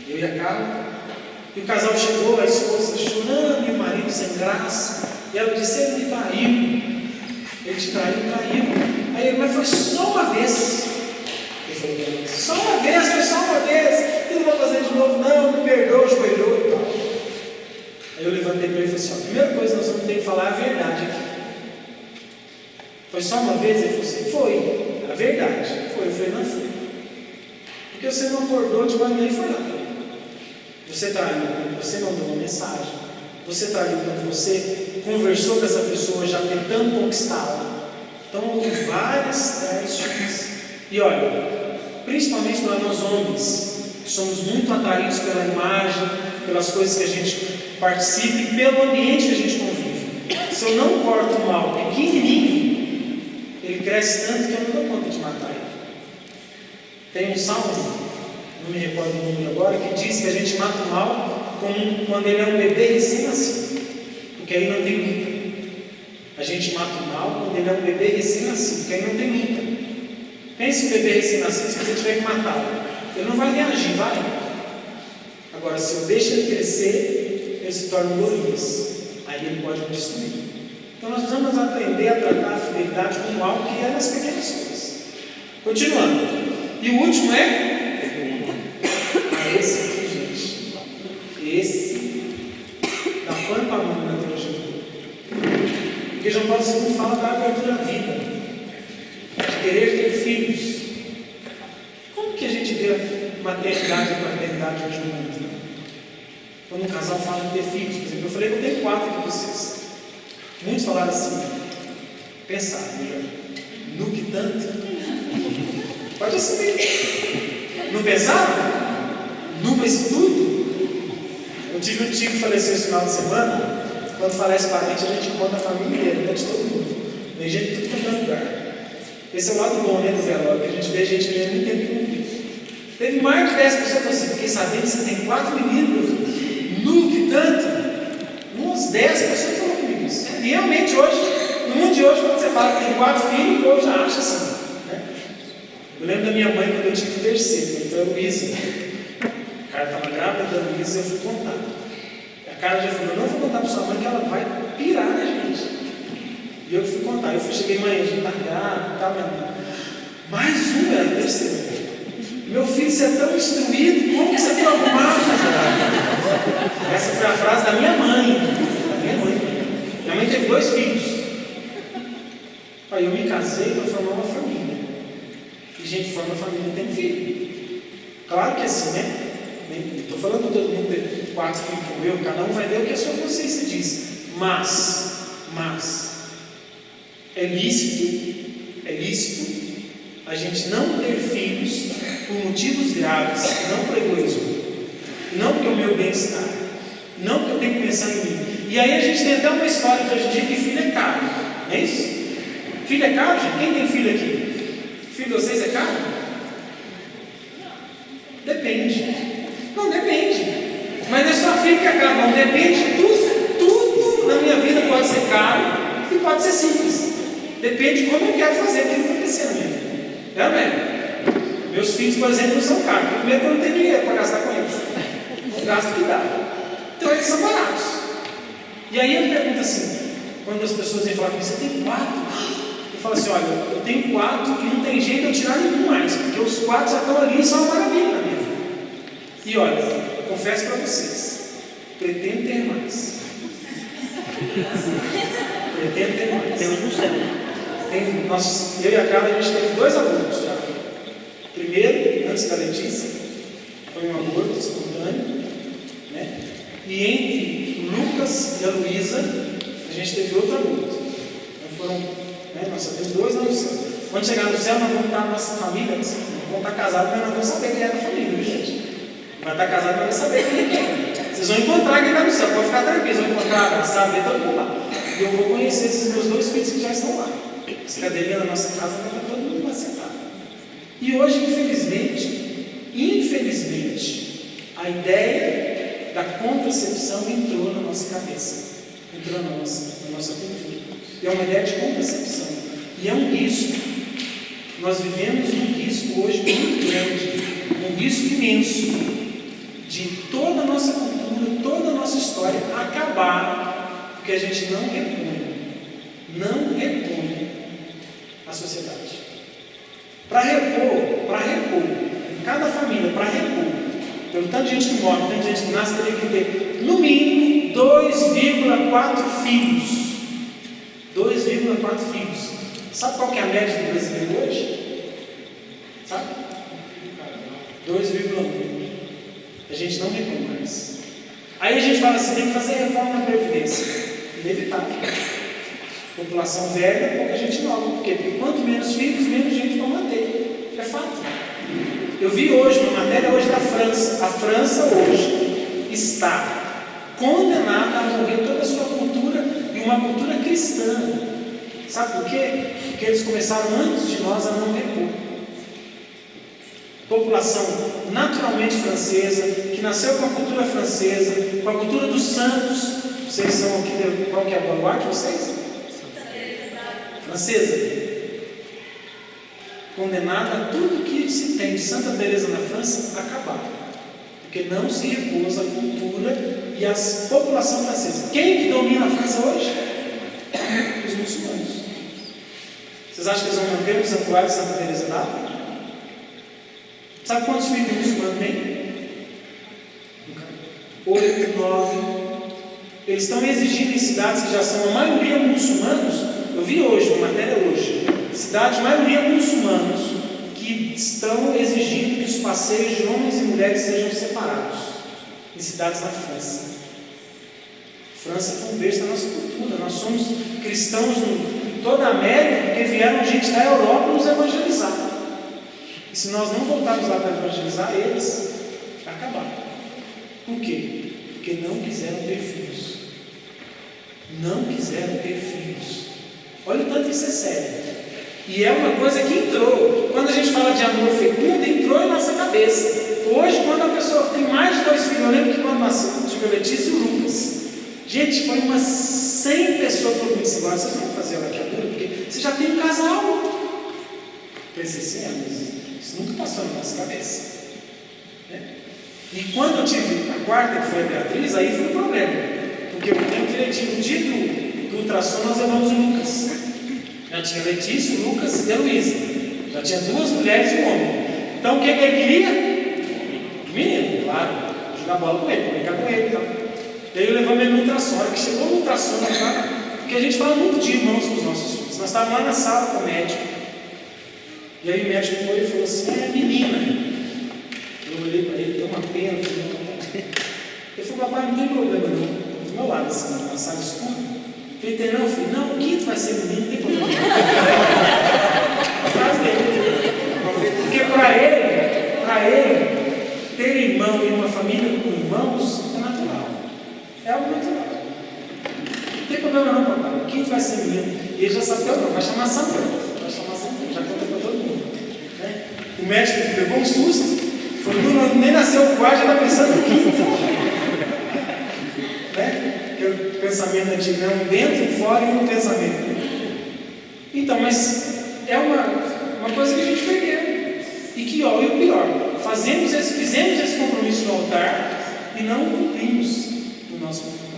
eu e a Carla. E o casal chegou, a esposa chorando e o marido sem graça. E ela disse: ele me traiu. Ele te traiu. Aí ele: mas foi só uma vez. Ele falou: só uma vez, foi só uma vez. Eu não vou fazer de novo, não, me perdoa, ajoelhou e tal. Aí eu levantei para ele e falei assim: a primeira coisa que nós vamos ter que falar é a verdade aqui. Foi só uma vez? Ele falou assim: foi, a verdade. Foi, eu falei: não foi. Porque você não acordou de manhã e foi lá. Você traiu quando você mandou uma mensagem. Você traiu quando você conversou com essa pessoa já tentando conquistá-la. Então houve várias traições. E olha, principalmente para nós homens, que somos muito atraídos pela imagem, pelas coisas que a gente participa e pelo ambiente que a gente convive. Se eu não corto o mal pequenininho, ele cresce tanto que eu não dou conta de matar ele. Tem um salmo, não me recordo o número agora, que diz que a gente mata o mal como quando ele é um bebê recém-nascido, porque aí não tem luta. A gente mata o mal quando ele é um bebê recém-nascido, que aí não tem luta. Pense em um bebê recém-nascido, se você tiver que matá-lo, ele não vai reagir, vai? Agora, se eu deixo ele crescer, ele se torna um Golias. Aí ele pode me destruir. Então nós precisamos aprender a tratar a fidelidade como algo que é nas pequenas coisas. Continuando. E o último é? Esse aqui, gente. Esse da pampa a mão na teologia. Porque João Paulo II fala da abertura à vida, de querer ter filhos. Como que a gente vê a maternidade e a paternidade hoje no mundo? Quando um casal fala de ter filhos, por exemplo, eu falei que eu tenho 4 aqui para vocês. Muitos falaram assim, pensaram, no que tanto? Pode assumir. Não pensaram? Numa isso tudo? Eu tive um tio que faleceu esse final de semana. Quando falece parente, a gente encontra a família inteira, de todo mundo. Tem gente de tudo quanto é lugar. Esse é o lado bom, né, do velório, que a gente vê gente mesmo muito tempo que não vê. Teve mais de 10 pessoas que falaram assim, fiquei sabendo que você tem 4 meninos. Nu que tanto? Umas 10 pessoas falaram comigo isso. E realmente hoje, no mundo de hoje, quando você fala que tem 4 filhos, o povo já acha assim, né? Eu lembro da minha mãe quando eu tive o terceiro, foi a Luísa. A cara estava grávida da Luísa e eu fui contar. A cara já falou, não vou contar para sua mãe que ela vai pirar na gente. E eu fui contar. Eu cheguei manhã, a gente está grávida e tal. Mais um, era o terceiro. Meu filho, você é tão instruído, como que você foi arrumar? Essa foi a frase da minha mãe. Minha mãe teve 2 filhos. Aí eu me casei para formar uma família. E gente forma família e tem filho. Claro que é assim, né? Estou falando com todo mundo ter 4 filhos como eu, cada um vai ver o que a sua consciência diz. Mas é lícito a gente não ter filhos por motivos graves, não por egoísmo, não porque é o meu bem-estar, não porque eu tenho que pensar em mim. E aí a gente tem até uma história de hoje em dia que filho é caro, não é isso? Filho é caro, gente? Quem tem filho aqui? Filho de vocês é caro? Depende. Não, depende. Mas não é só filho que é caro, não. Depende. Tudo na minha vida pode ser caro e pode ser simples. Depende de como eu quero fazer aquilo acontecer na minha vida. É mesmo? Meus filhos, por exemplo, não são caros. Primeiro que eu não tenho dinheiro para gastar com eles. O gasto que dá. Então eles são baratos. E aí eu pergunto assim, quando as pessoas vêm falar comigo, você tem 4? Eu falo assim, olha, eu tenho 4 e não tem jeito de eu tirar nenhum mais, porque os 4 já estão ali e são uma maravilha na minha vida. E olha, eu confesso para vocês, pretendo ter mais. Pretendo ter mais. Deus no céu. Eu e a Carla, a gente teve 2 abortos já. Primeiro, antes da Letícia, foi um aborto espontâneo, né? E entre Lucas e a Luísa, a gente teve outro aborto. Então foram, né? Nós só temos 2 lá no céu. Quando chegar no céu, nós vamos estar na nossa família, nós vamos estar casados, mas nós vamos saber quem é da família, viu, gente? Vai estar casado, mas vai saber quem é. Vocês vão encontrar quem está no céu, pode ficar tranquilo, vocês vão encontrar, abraçar, ver todo mundo lá. E eu vou conhecer esses meus 2 filhos que já estão lá. Essa cadeirinha na nossa casa vai estar todo mundo lá sentado. E hoje, infelizmente, a ideia da contracepção entrou na nossa cabeça, entrou na nossa cultura. E é uma ideia de contracepção. E é um risco. Nós vivemos um risco hoje muito grande, um risco imenso de toda a nossa cultura, toda a nossa história acabar, porque a gente não repõe a sociedade. Para repor, em cada família, para repor, pelo tanto de gente que morre, tanta gente que nasce, teria que ter, no mínimo, 2,4 filhos. 2,4 filhos. Sabe qual que é a média do brasileiro hoje? Sabe? 2,1. A gente não repõe mais. Aí a gente fala assim, tem que fazer reforma na Previdência. Inevitável. População velha, pouca gente nova. Por quê? Porque quanto menos filhos, menos gente para manter. É fato. Eu vi hoje uma matéria hoje da França. A França hoje está condenada a morrer toda a sua cultura e uma cultura cristã. Sabe por quê? Porque eles começaram antes de nós a não repor. População naturalmente francesa, que nasceu com a cultura francesa, com a cultura dos santos. Vocês são aqui, qual que é a baluarte de vocês? francesa, condenada a tudo que se tem de Santa Teresa na França acabar, porque não se repousa a cultura e a população francesa. Quem que domina a França hoje? Os muçulmanos. Vocês acham que eles vão manter o santuário de Santa Teresa lá? Sabe quantos filhos muçulmanos tem? 8, 9. Eles estão exigindo em cidades que já são a maioria muçulmanos. Eu vi hoje, uma matéria hoje, cidades, maioria muçulmanos, que estão exigindo que os passeios de homens e mulheres sejam separados em cidades na França. França foi um berço da nossa cultura. Nós somos cristãos em toda a América, porque vieram gente da Europa nos evangelizar. E se nós não voltarmos lá para evangelizar eles, vai acabar. Por quê? Porque não quiseram ter filhos. Não quiseram ter filhos. Olha o tanto que isso é sério. E é uma coisa que entrou. Quando a gente fala de amor fecundo, entrou em nossa cabeça. Hoje, quando a pessoa tem mais de 2 filhos, eu lembro que quando nasceu, tive a Letícia e o Lucas. Gente, foi umas 100 pessoas que falaram assim: agora vocês vão fazer a laqueadura, porque você já tem um casal. Eu pensei assim, mas isso nunca passou na nossa cabeça. Né? E quando eu tive a quarta, que foi a Beatriz, aí foi o problema. Porque eu lembro direitinho, no dia do ultrassom, nós levamos o Lucas. Já tinha Letícia, o Lucas e a Luísa. Já tinha 2 mulheres e um homem. Então o que ele queria? Menino, claro. Jogar bola com ele, brincar com ele. Então. Daí eu levamos ele no ultrassom. A hora que chegou no ultrassom, porque a gente fala muito de irmãos com os nossos filhos. Nós estávamos lá na sala com o médico. E aí o médico foi e falou assim: é menina. Eu olhei para ele, deu uma pena. Ele falou: papai, não tem problema não. Do meu lado, assim, na sala escura. Eu falei: não, filho, não, o quinto vai ser menino, não tem problema. Porque para ele, ter irmão e uma família com irmãos é natural. É algo natural. Não tem problema não, papai. O quinto vai ser menino. E ele já sabe que não, vai chamar Samuel. Já conta para todo mundo. Né? O médico levou um susto. Falou: nem nasceu o quarto, já está pensando no quinto. Né? O pensamento antigo é um dentro, fora e um pensamento. Então, mas é uma coisa que a gente perdeu. E que, ó, e o pior, fizemos esse compromisso no altar e não cumprimos no nosso compromisso.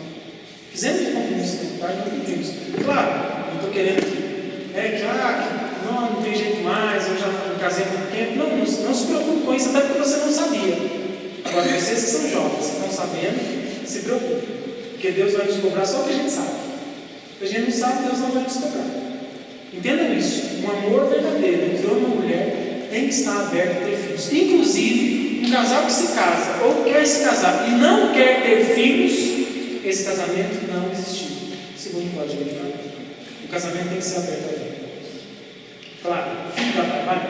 Fizemos o compromisso no altar e não cumprimos. Claro, não estou querendo não tem jeito mais, eu já me casei há muito tempo. Não se preocupe com isso, até porque você não sabia. Agora, vocês que são jovens, que estão sabendo, se preocupe. Porque Deus vai nos cobrar só o que a gente sabe. Se a gente não sabe, Deus não vai nos cobrar. Entendam isso. Um amor verdadeiro entre homem e mulher tem que estar aberto a ter filhos. Inclusive, um casal que se casa ou quer se casar e não quer ter filhos, esse casamento não existiu. Segundo o Código de Ética. O casamento tem que ser aberto a vida. Claro, filho dá trabalho,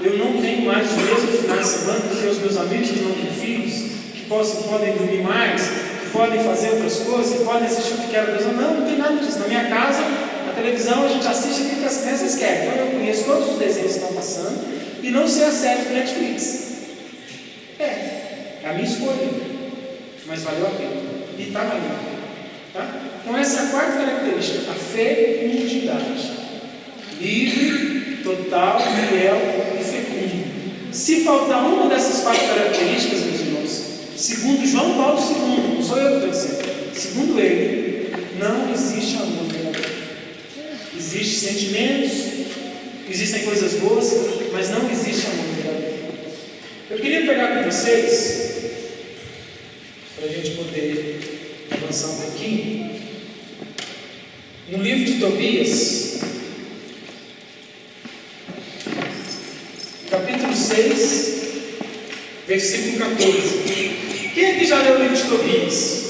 eu não tenho mais os mesmos finais de semana porque os meus amigos que não têm filhos, que podem dormir mais, que podem fazer outras coisas, que podem assistir o que querem. Não tem nada disso. Na minha casa, na televisão, a gente assiste aquilo que as crianças querem. Então eu conheço todos os desenhos que estão passando e não sei a série do Netflix. É a minha escolha, mas valeu a pena. E está valendo. Tá? Então essa é a quarta característica, a fecundidade. Livre, total, fiel e fecundo. Se faltar uma dessas 4 características, meus irmãos, segundo João Paulo II, não sou eu que estou dizendo, segundo ele, não existe amor verdadeiro. Existem sentimentos, existem coisas boas, mas não existe amor verdadeiro. Eu queria pegar com vocês, para a gente poder avançar um pouquinho, no livro de Tobias, capítulo 6, versículo 14. Quem aqui já leu o livro de Tobias?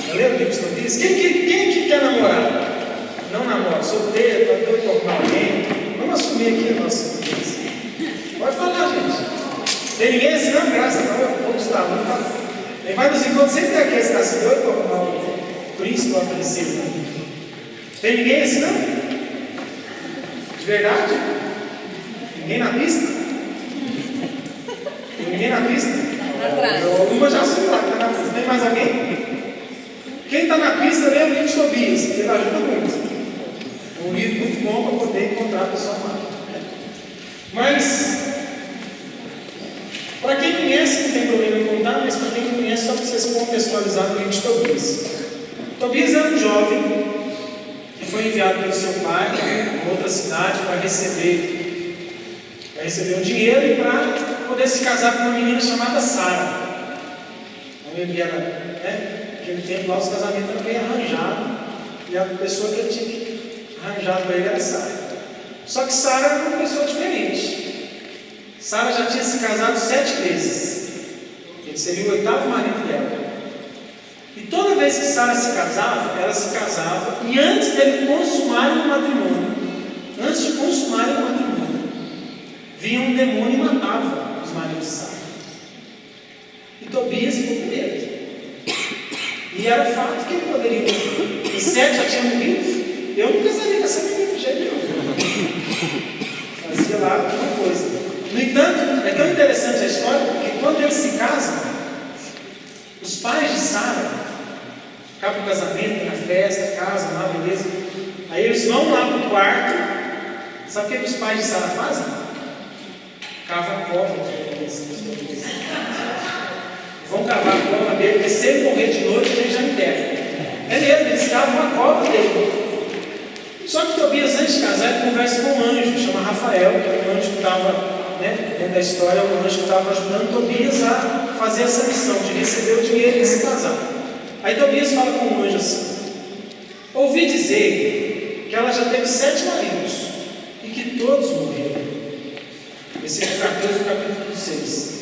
Já leu o livro de Tobias? Quem aqui quer namorar? Não namora, solteiro, está doido para arrumar alguém? Vamos assumir aqui a nossa vida. Pode falar, gente. Tem ninguém assim, não? Graças a Deus, vamos estar muito. Quem vai nos encontros sempre tem aquele que está assim, doido para arrumar um príncipe ou a princesa. Tem ninguém assim, não? De verdade? Ninguém na pista? Ninguém na pista? Atrás. Uma já subiu lá, está na pista. Tem mais alguém? Quem está na pista lê o livro de Tobias, porque ele ajuda muito. livro muito bom para poder encontrar a pessoa amada. Mas, para quem conhece, não tem problema em contar, mas para quem não conhece, só para vocês contextualizarem o livro de Tobias. Tobias era um jovem que foi enviado pelo seu pai para outra cidade para receber um dinheiro e para poder se casar com uma menina chamada Sara. Naquele tempo lá os casamentos eram bem arranjados e a pessoa que ele tinha que arranjar para ele era Sara. Só que Sara era uma pessoa diferente. Sara já tinha se casado 7 vezes. Ele seria o 8º marido dela. E toda vez que Sara se casava, ela se casava, e antes dele consumarem o matrimônio, vinha um demônio e matava os maridos de Sara. E Tobias ficou com medo. E era o fato que ele poderia morrer. E 7 já tinham morrido. Eu não casaria com essa menina de jeito nenhum. Fazia lá alguma coisa. No entanto, é tão interessante a história, porque quando eles se casam, os pais de Sara acabam o casamento, na festa, casam lá, beleza. Aí eles vão lá para o quarto. Sabe o que os pais de Sara fazem? Cavam a cova de vão cavar a cova dele, porque se ele morrer de noite, ele já enterra. É mesmo, eles cavam a cova dele. Só que Tobias, antes de casar, ele conversa com um anjo, chama Rafael, que era um anjo que estava, dentro da história, um anjo que estava ajudando Tobias a fazer essa missão, de receber o dinheiro e se casar. Aí Tobias fala com o anjo assim: ouvi dizer que ela já teve 7 maridos e que todos morreram. Versículo 14 do capítulo 6.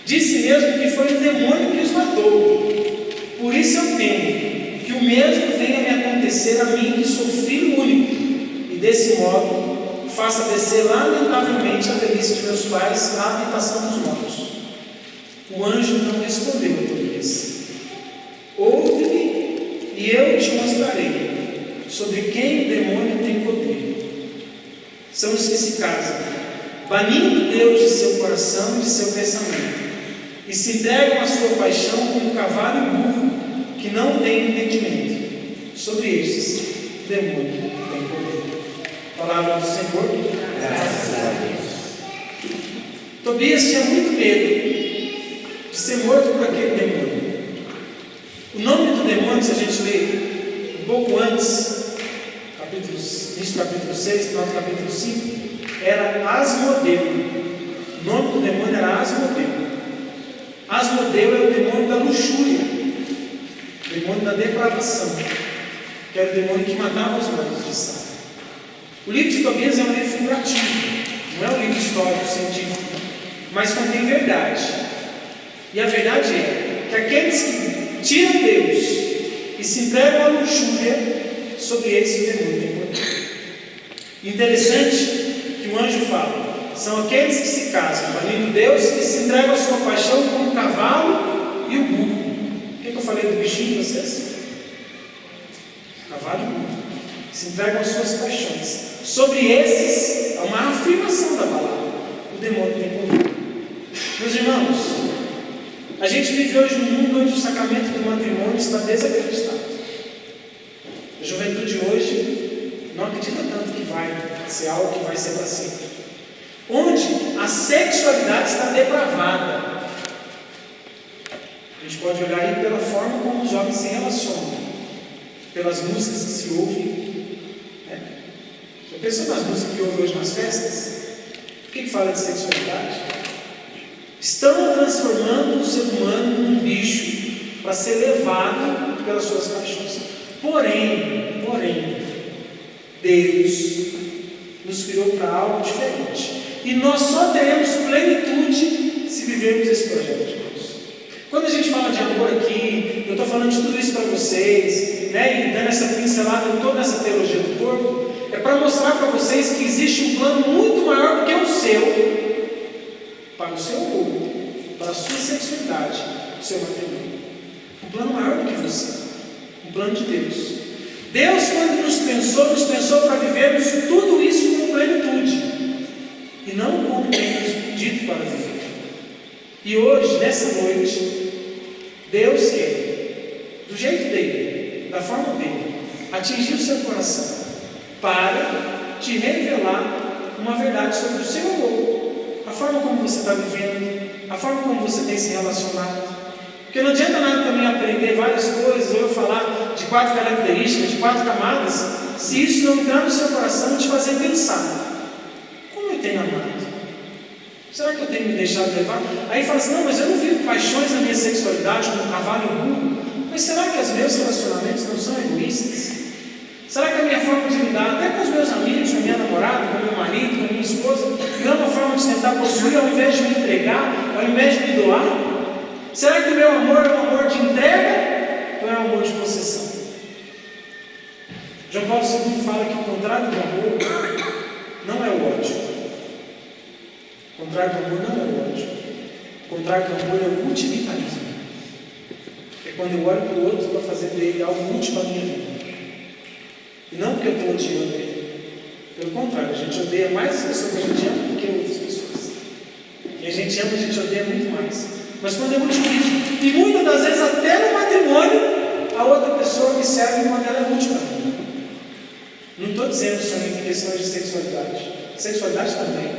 Disse mesmo que foi o demônio que os matou. Por isso eu temo que o mesmo venha me acontecer a mim, que sou filho único, e desse modo faça descer lamentavelmente a velhice de meus pais à habitação dos mortos. O anjo não respondeu a Tobias: ouve-me e eu te mostrarei sobre quem o demônio tem poder. São os que se casam, banindo Deus de seu coração e de seu pensamento, e se entregam à sua paixão como cavalo e burro, que não tem entendimento. Sobre estes, o demônio tem poder. Palavra do Senhor. Graças a Deus. Tobias tinha muito medo de ser morto por aquele demônio. O nome do demônio, se a gente ler um pouco antes, início do capítulo 6, final do capítulo 5, era Asmodeu. O nome do demônio era Asmodeu. Asmodeu é o demônio da luxúria, o demônio da depravação, que era o demônio que matava os maridos de Sara. O livro de Tobias é um livro figurativo, não é um livro histórico, científico, mas contém verdade. E a verdade é que aqueles que tiram Deus e se entregam à luxúria, sobre eles o demônio tem poder. Interessante que o anjo fala: são aqueles que se casam, banindo Deus, e se entregam à sua paixão como o cavalo e o burro. O que eu falei do bichinho de vocês? Cavalo e burro. Se entregam às suas paixões. Sobre esses, há uma afirmação da palavra: o demônio tem poder. Meus irmãos, a gente vive hoje num mundo onde o sacramento do matrimônio está desacreditado. A juventude hoje não acredita tanto que vai ser algo que vai ser para sempre. Onde a sexualidade está depravada. A gente pode olhar aí pela forma como os jovens se relacionam, pelas músicas que se ouvem. Já pensou nas músicas que ouvem hoje nas festas? O que fala de sexualidade? Estão transformando o ser humano num bicho para ser levado pelas suas paixões. Porém, Deus nos criou para algo diferente. E nós só teremos plenitude se vivermos esse projeto de Deus. Quando a gente fala de amor aqui, eu estou falando de tudo isso para vocês, e dando essa pincelada em toda essa teologia do corpo, é para mostrar para vocês que existe um plano muito maior do que o seu, para o seu corpo, para a sua sexualidade, o seu matrimônio. Um plano maior do que você, um plano de Deus. Deus, quando nos pensou para vivermos tudo isso com plenitude, e não como temos dito para viver. E hoje, nessa noite, Deus quer, do jeito dele, da forma dele, atingir o seu coração para te revelar uma verdade sobre o seu amor, a forma como você está vivendo, a forma como você tem se relacionado. Porque não adianta nada também aprender várias coisas, ou eu falar de 4 características, de 4 camadas, se isso não entrar no seu coração e te fazer pensar: como eu tenho amado? Será que eu tenho me deixado levar? Aí fala assim: não, mas eu não vivo paixões na minha sexualidade como um cavalo e um burro. Mas será que os meus relacionamentos não são egoístas? Será que a minha forma de lidar, até com os meus amigos, com a minha namorada, com o meu marido, com a minha esposa, não é uma forma de tentar possuir ao invés de me entregar, ao invés de me doar? Será que o meu amor é um amor de entrega ou é um amor de possessão? João Paulo II fala que o contrário do amor não é o ódio. O contrário do amor não é o ódio. O contrário do amor é o utilitarismo. É quando eu olho para o outro para fazer dele algo útil para a minha vida. E não porque eu estou odiando ele. Pelo contrário, a gente odeia mais as pessoas que a gente ama do que outras pessoas. E a gente ama, a gente odeia muito mais. Mas quando eu utilizo, e muitas das vezes até no matrimônio, a outra pessoa me serve quando ela é útil para mim. Não estou dizendo somente em questões de sexualidade. Sexualidade também.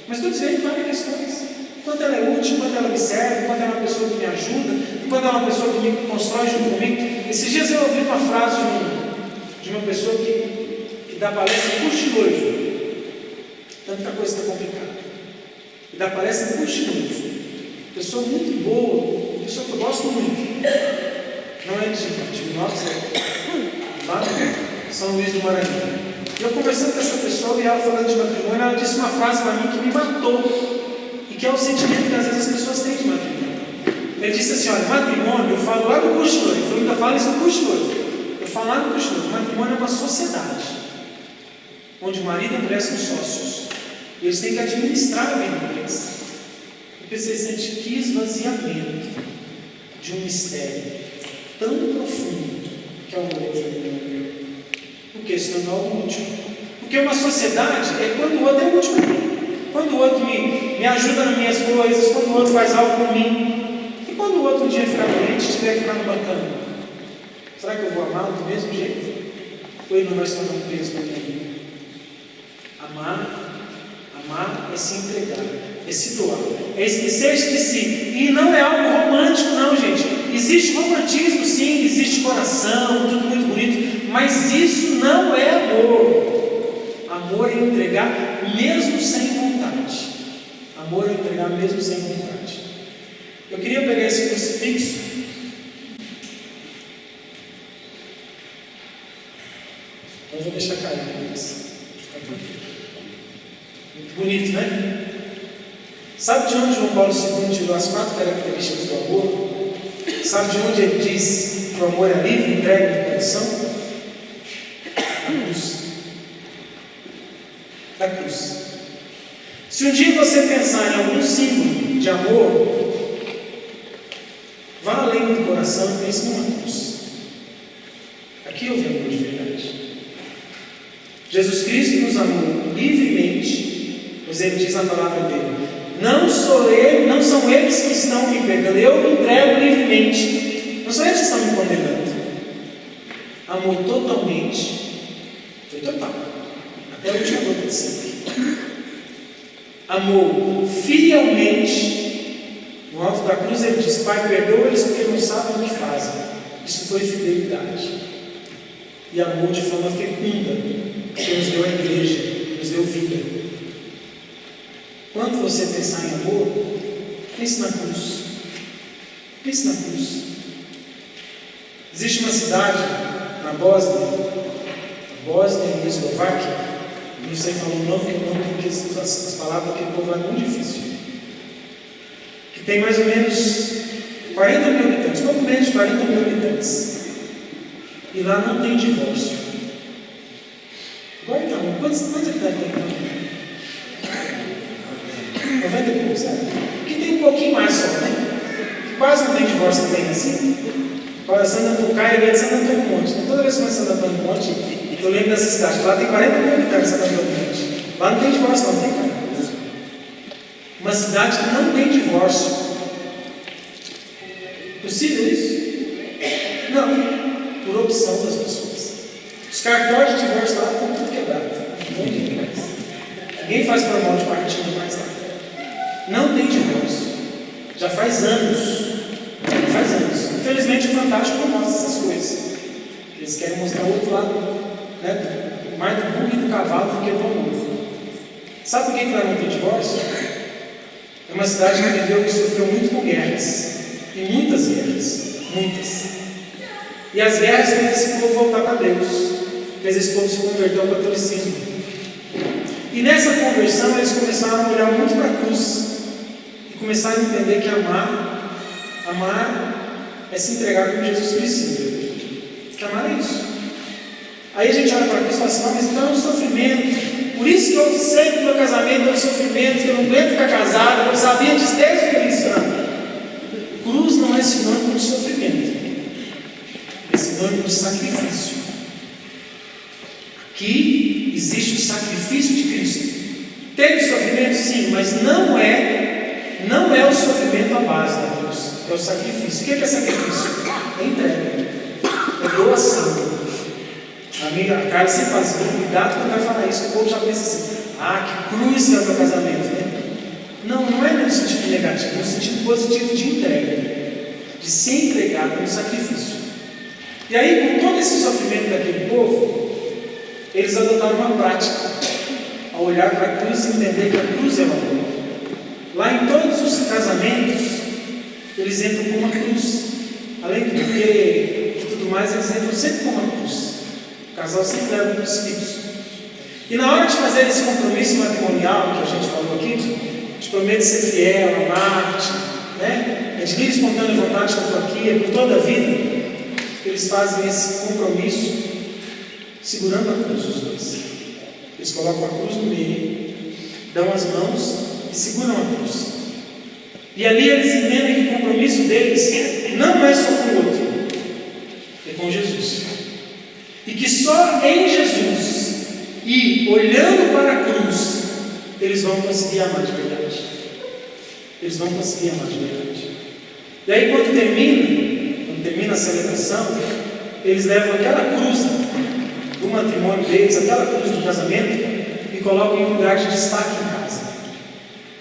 Mas estou dizendo em várias questões. Quanto ela é útil, quanto ela me serve, quanto ela é uma pessoa que me ajuda, e quanto ela é uma pessoa que me constrói junto comigo. Esses dias eu ouvi uma frase de uma pessoa que dá palestra em curso de noivo. Tanta coisa está complicada. E dá palestra em curso de noivo. Pessoa muito boa, pessoa que eu gosto muito. Não é de Divinópolis, é lá no São Luís do Maranhão. E eu conversando com essa pessoa e ela falando de matrimônio, ela disse uma frase para mim que me matou. E que é o sentimento que às vezes as pessoas têm de matrimônio. Ele disse assim: olha, matrimônio, eu falo lá no curso de noivo, eu ainda falo isso no curso de noivo. Eu falo lá no curso de noivo, matrimônio é uma sociedade, onde o marido e a mulher são sócios. E eles têm que administrar a vida deles. Porque você sente que esvaziamento de um mistério tão profundo que é o amor entre o homem. Porque isso não é algo útil. Porque uma sociedade é quando o outro é útil para mim. Quando o outro me ajuda nas minhas coisas, quando o outro faz algo por mim. E quando o outro um dia ficar doente, estiver ficando bacana, será que eu vou amá-lo do mesmo jeito? Ou ele não vai se tornar um peso na minha vida? Amar é se entregar, é se doar, é esquecer de si. E não é algo romântico não, gente. Existe romantismo sim, existe coração, tudo muito bonito, mas isso não é amor. Amor é entregar mesmo sem vontade. Amor é entregar mesmo sem vontade. Eu queria pegar esse crucifixo. Mas vou deixar cair aqui. Muito bonito, né? Sabe de onde João Paulo II tirou as 4 características do amor? Sabe de onde ele diz que o amor é livre, entregue no coração? Da cruz. Da cruz. Se um dia você pensar em algum símbolo de amor, vá além do coração e pense numa cruz. Aqui eu vi amor de verdade. Jesus Cristo nos amou livremente, pois ele diz na palavra dele: não são eles que estão me pegando, eu me entrego livremente. Não são eles que estão me condenando. Amou totalmente, foi total, até a última gota de sangue. Amou fielmente. No alto da cruz ele diz: Pai, perdoa-eles porque não sabem o que fazem. Isso foi fidelidade. E amor de forma fecunda, que nos deu a igreja, que nos deu vida. Quando você pensar em amor, pense na cruz. Pense na cruz. Existe uma cidade na Bósnia e Eslováquia, não sei falar o nome, porque as palavras daquele povo é muito difícil, que tem mais ou menos 40 mil habitantes, pouco menos de 40 mil habitantes, e lá não tem divórcio. Agora então, quantos habitantes tem? 90 e poucos, sabe? Aqui tem um pouquinho mais só, né? Que quase não tem divórcio também assim. Agora Santo Antônio cai ali de Santo Antônio do Monte. Então, toda vez que eu Santo Antônio do Monte, eu lembro dessa cidade. Lá tem 40 mil habitantes, Santo Antônio do Monte. Lá não tem divórcio, não tem, cara. Uma cidade que não tem divórcio. Possível isso? Não. Por opção das pessoas. Os cartórios de divórcio lá estão tudo quebrados. Ninguém faz promoção de partido mais lá. Não tem divórcio. Já faz anos. Infelizmente o Fantástico não mostra essas coisas. Eles querem mostrar o outro lado, né? Mais do burro e do cavalo do que do amor. Sabe por que lá não tem divórcio? É uma cidade que viveu e sofreu muito com guerras. E muitas guerras. Muitas. E as guerras fez esse povo voltar para Deus. Fez esse povo se converter ao catolicismo. E nessa conversão eles começaram a olhar muito para a cruz. E começaram a entender que amar é se entregar como Jesus Cristo. Que amar é isso. Aí a gente olha para a cruz e fala assim, mas então é um sofrimento. Por isso que eu sei que o meu casamento é um sofrimento, que eu não aguento ficar casado, eu sabia disso desde o início. Cruz não é sinônimo de sofrimento. É sinônimo de sacrifício. Aqui existe o sacrifício de Cristo. Teve sofrimento, sim, mas não é o sofrimento a base da cruz. É o sacrifício. O que é sacrifício? É entrega. É doação. A amiga Carla sempre fala assim, cuidado quando vai falar isso, o povo já pensa assim, que cruz que é o meu casamento, né? Não é no sentido negativo, é no sentido positivo de entrega, de se entregar como sacrifício. E aí, com todo esse sofrimento daquele povo, eles adotaram uma prática, ao olhar para a cruz e entender que a cruz é o amor. Lá em todos os casamentos, eles entram com uma cruz, além do buquê e tudo mais, eles entram sempre com uma cruz. O casal sempre leva os filhos. E na hora de fazer esse compromisso matrimonial que a gente falou aqui, de promete ser fiel, amar-te, né? É de livre espontânea vontade que eu estou aqui, por toda a vida. Eles fazem esse compromisso segurando a cruz, os dois. Eles colocam a cruz no meio, dão as mãos e seguram a cruz. E ali eles entendem que o compromisso deles não é só com o outro, é com Jesus. E que só em Jesus e olhando para a cruz eles vão conseguir amar de verdade. Eles vão conseguir amar de verdade. E aí quando termina a celebração, eles levam aquela cruz do matrimônio deles, aquela cruz do casamento, e colocam em um lugar de destaque em casa.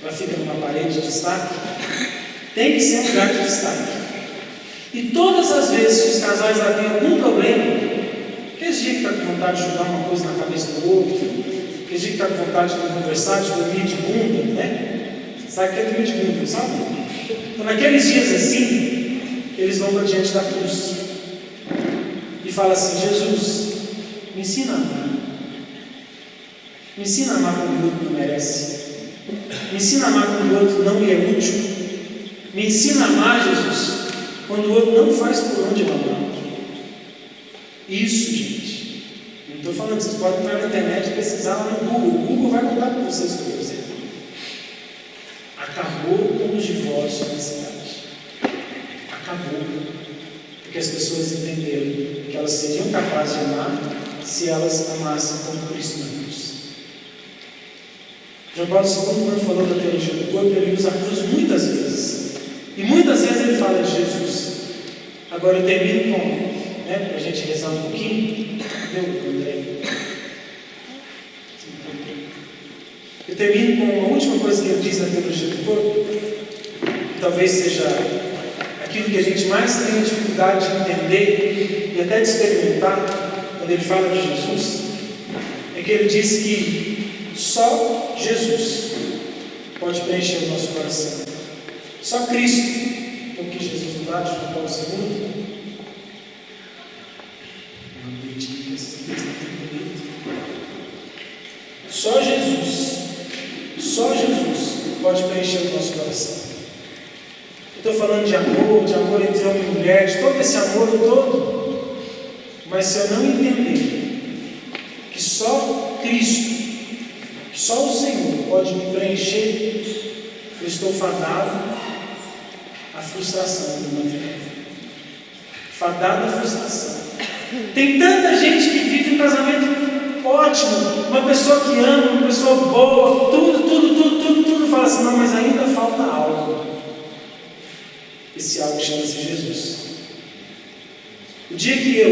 Ela fica numa parede de destaque. Tem que ser um lugar de destaque. E todas as vezes que os casais lá têm algum problema, aqueles dias que está com vontade de jogar uma coisa na cabeça do outro, aqueles dias que está com vontade de conversar, de dormir de bunda, né? Sabe que é dormir de bunda, sabe? Então, naqueles dias assim, eles vão para diante da cruz e falam assim: Jesus, me ensina a amar. Me ensina a amar quando o outro não merece. Me ensina a amar quando o outro não me é útil. Me ensina a amar, Jesus, quando o outro não faz por onde eu amar. Isso, gente. Não estou falando que vocês podem entrar na internet e pesquisar lá no Google. O Google vai contar para vocês o que eu vou dizer. Acabou com os divórcios na cidade. Acabou. Porque as pessoas entenderam que elas seriam capazes de amar se elas amassem como Cristo na cruz. João Paulo II, quando falou da teologia do corpo, ele usa a cruz muitas vezes. E muitas vezes ele fala de Jesus. Agora eu termino com, para a gente rezar um pouquinho. Eu termino com a última coisa que ele diz na teologia do corpo, que talvez seja aquilo que a gente mais tem dificuldade de entender e até de experimentar quando ele fala de Jesus, é que ele diz que só Jesus pode preencher o nosso coração. Só Cristo, porque Jesus do lado de João Paulo II, só Jesus pode preencher o nosso coração. Eu estou falando de amor entre homem e mulher, de todo esse amor todo, mas se eu não entender que só Cristo, que só o Senhor pode me preencher, eu estou fadado à frustração do matrimônio. Fadado à frustração. Tem tanta gente que vive um casamento ótimo, uma pessoa que ama, uma pessoa boa, tudo, fala assim, não, mas ainda falta algo. Esse algo chama-se Jesus. O dia que eu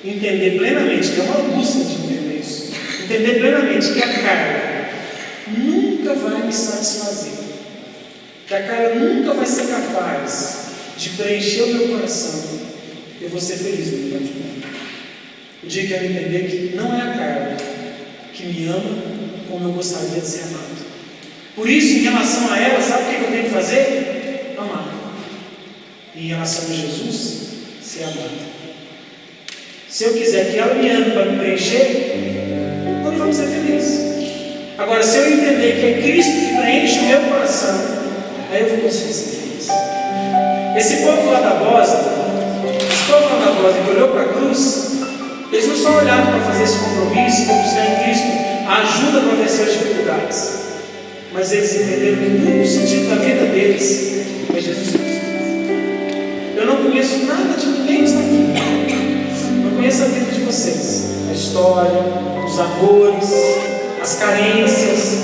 entender plenamente, que é uma busca de entender isso, entender plenamente que a carne nunca vai me satisfazer, que a carne nunca vai ser capaz de preencher o meu coração, eu vou ser feliz no meu matrimônio. O dia que eu entender que não é a carne que me ama como eu gostaria de ser amado. Por isso, em relação a ela, sabe o que eu tenho que fazer? Amar. E em relação a Jesus, ser amado. Se eu quiser que ela me ame para me preencher, nós vamos ser felizes. Agora, se eu entender que é Cristo que preenche o meu coração, aí eu vou conseguir ser feliz. Esse povo lá da Bósnia que olhou para a cruz, eles não só olharam para fazer esse compromisso, para buscar em Cristo a ajuda para vencer as dificuldades, mas eles entenderam que o único sentido da vida deles é Jesus Cristo. Eu não conheço nada de ninguém que está aqui, não conheço a vida de vocês, a história, os amores, as carências.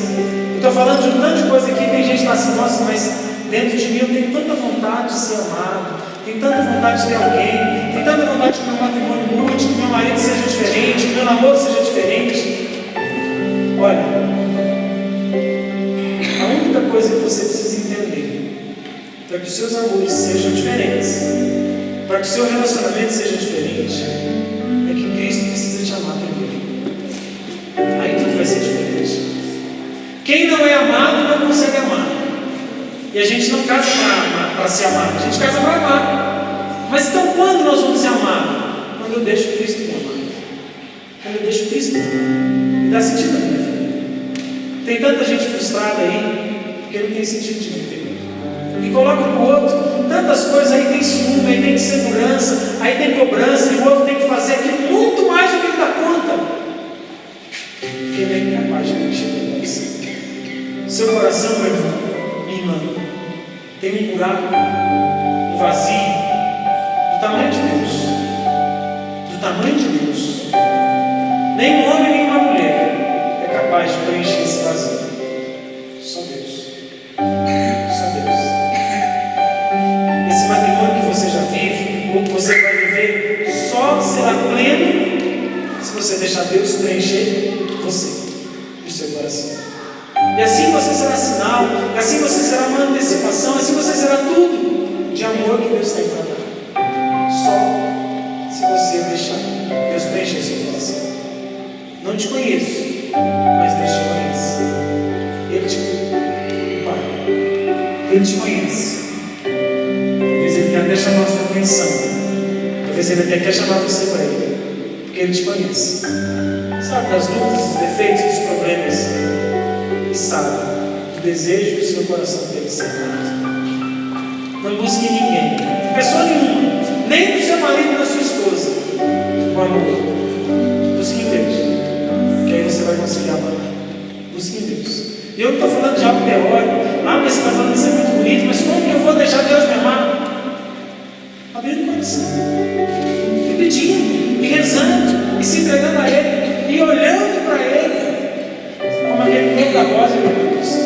Eu estou falando de um tanto de coisa aqui, tem gente que está assim, nossa, mas dentro de mim eu tenho tanta vontade de ser amado, tenho tanta vontade de ter alguém, tenho tanta vontade que meu matrimônio mude, que meu marido seja diferente, que meu namoro seja diferente. Olha, a única coisa que você precisa entender para que os seus amores sejam diferentes, para que o seu relacionamento seja diferente, é que Cristo precisa te amar primeiro. Aí tudo vai ser diferente. Quem não é amado não consegue amar. E a gente não casa para ser amado, a gente casa para amar. Mas então quando nós vamos ser amados? Quando eu deixo Cristo me amar. Quando eu deixo Cristo me amar. Me dá sentido na minha vida. Tem tanta gente frustrada aí, porque não tem sentido de viver. E coloca para o outro tantas coisas, aí tem ciúme, aí tem insegurança, aí tem cobrança, e o outro tem que fazer aquilo muito mais do que ele dá conta. Porque ele é incapaz de preencher o coração. Seu coração, meu irmão, minha irmã, tem um buraco, um vazio, do tamanho de Deus. Do tamanho de Deus. Nem um homem, nem uma mulher é capaz de preencher esse vazio. Só Deus. Só Deus. Esse matrimônio que você já vive, ou que você vai viver, só será pleno se você deixar Deus preencher você e o seu coração. E assim você será sinal, assim você será uma antecipação, assim você será tudo de amor que Deus tem para dar. Só se você deixar Deus preencher o seu coração. Não te conheço, mas Deus te conhece. Ele te conhece. Talvez Ele quer até chamar a sua atenção. Talvez Ele até quer chamar você para Ele, porque Ele te conhece. Sabe das lutas, dos defeitos, dos problemas. E sabe do desejo do seu coração dele ser amado. Não busque ninguém, pessoa nenhuma, nem do seu marido e da sua esposa, o amor. Busque em Deus, que aí você vai conseguir amar. Busque em Deus. E eu não estou falando de algo teórico. Mas você está falando isso é muito bonito, mas como que eu vou deixar Deus me amar? Abrindo o coração, e pedindo, e rezando, e se entregando a Ele, e olhando para Ele. Como aquele povo da Bósnia de Cristo.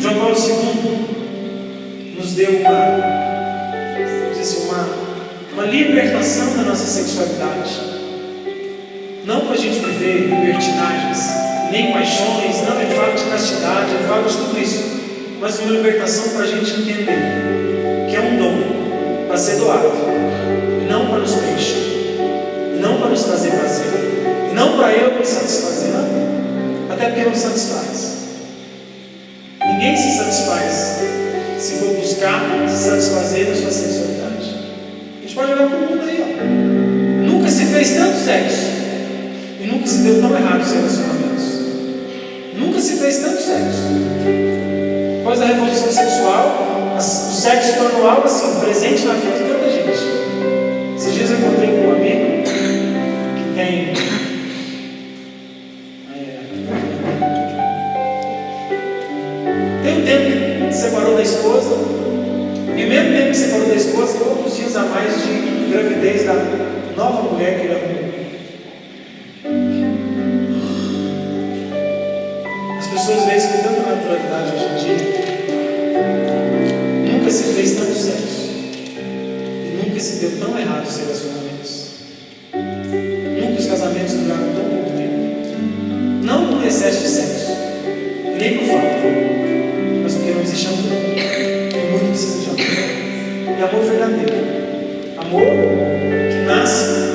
João Paulo II nos deu uma libertação da nossa sexualidade. Não para a gente viver libertinagens, nem paixões, não, ele fala de castidade, ele fala de tudo isso, mas uma libertação para a gente entender que é um dom para ser doado, não para nos preencher, não para nos trazer prazer, não para eu me satisfazer, não. Até porque não satisfaz. Ninguém se satisfaz se for buscar se satisfazer na sua sexualidade. A gente pode olhar para o mundo aí, ó. Nunca se fez tanto sexo e nunca se deu tão errado os relacionamentos. Nunca se fez tanto sexo. Depois da revolução sexual, o sexo se tornou algo assim, presente na vida de tanta gente. Esses dias eu encontrei com um amigo que tem um tempo que se separou da esposa, e mesmo tempo que se separou da esposa, poucos dias a mais de gravidez da nova mulher que ele arrumou. As pessoas veem isso com tanta naturalidade hoje em dia. Nunca se fez tanto sexo, e nunca se deu tão errado os relacionamentos. Nunca os casamentos duraram tão pouco existe sexo. Ninguém por falta. Mas porque não existe amor. O mundo precisa de amor. E amor verdadeiro. Amor que nasce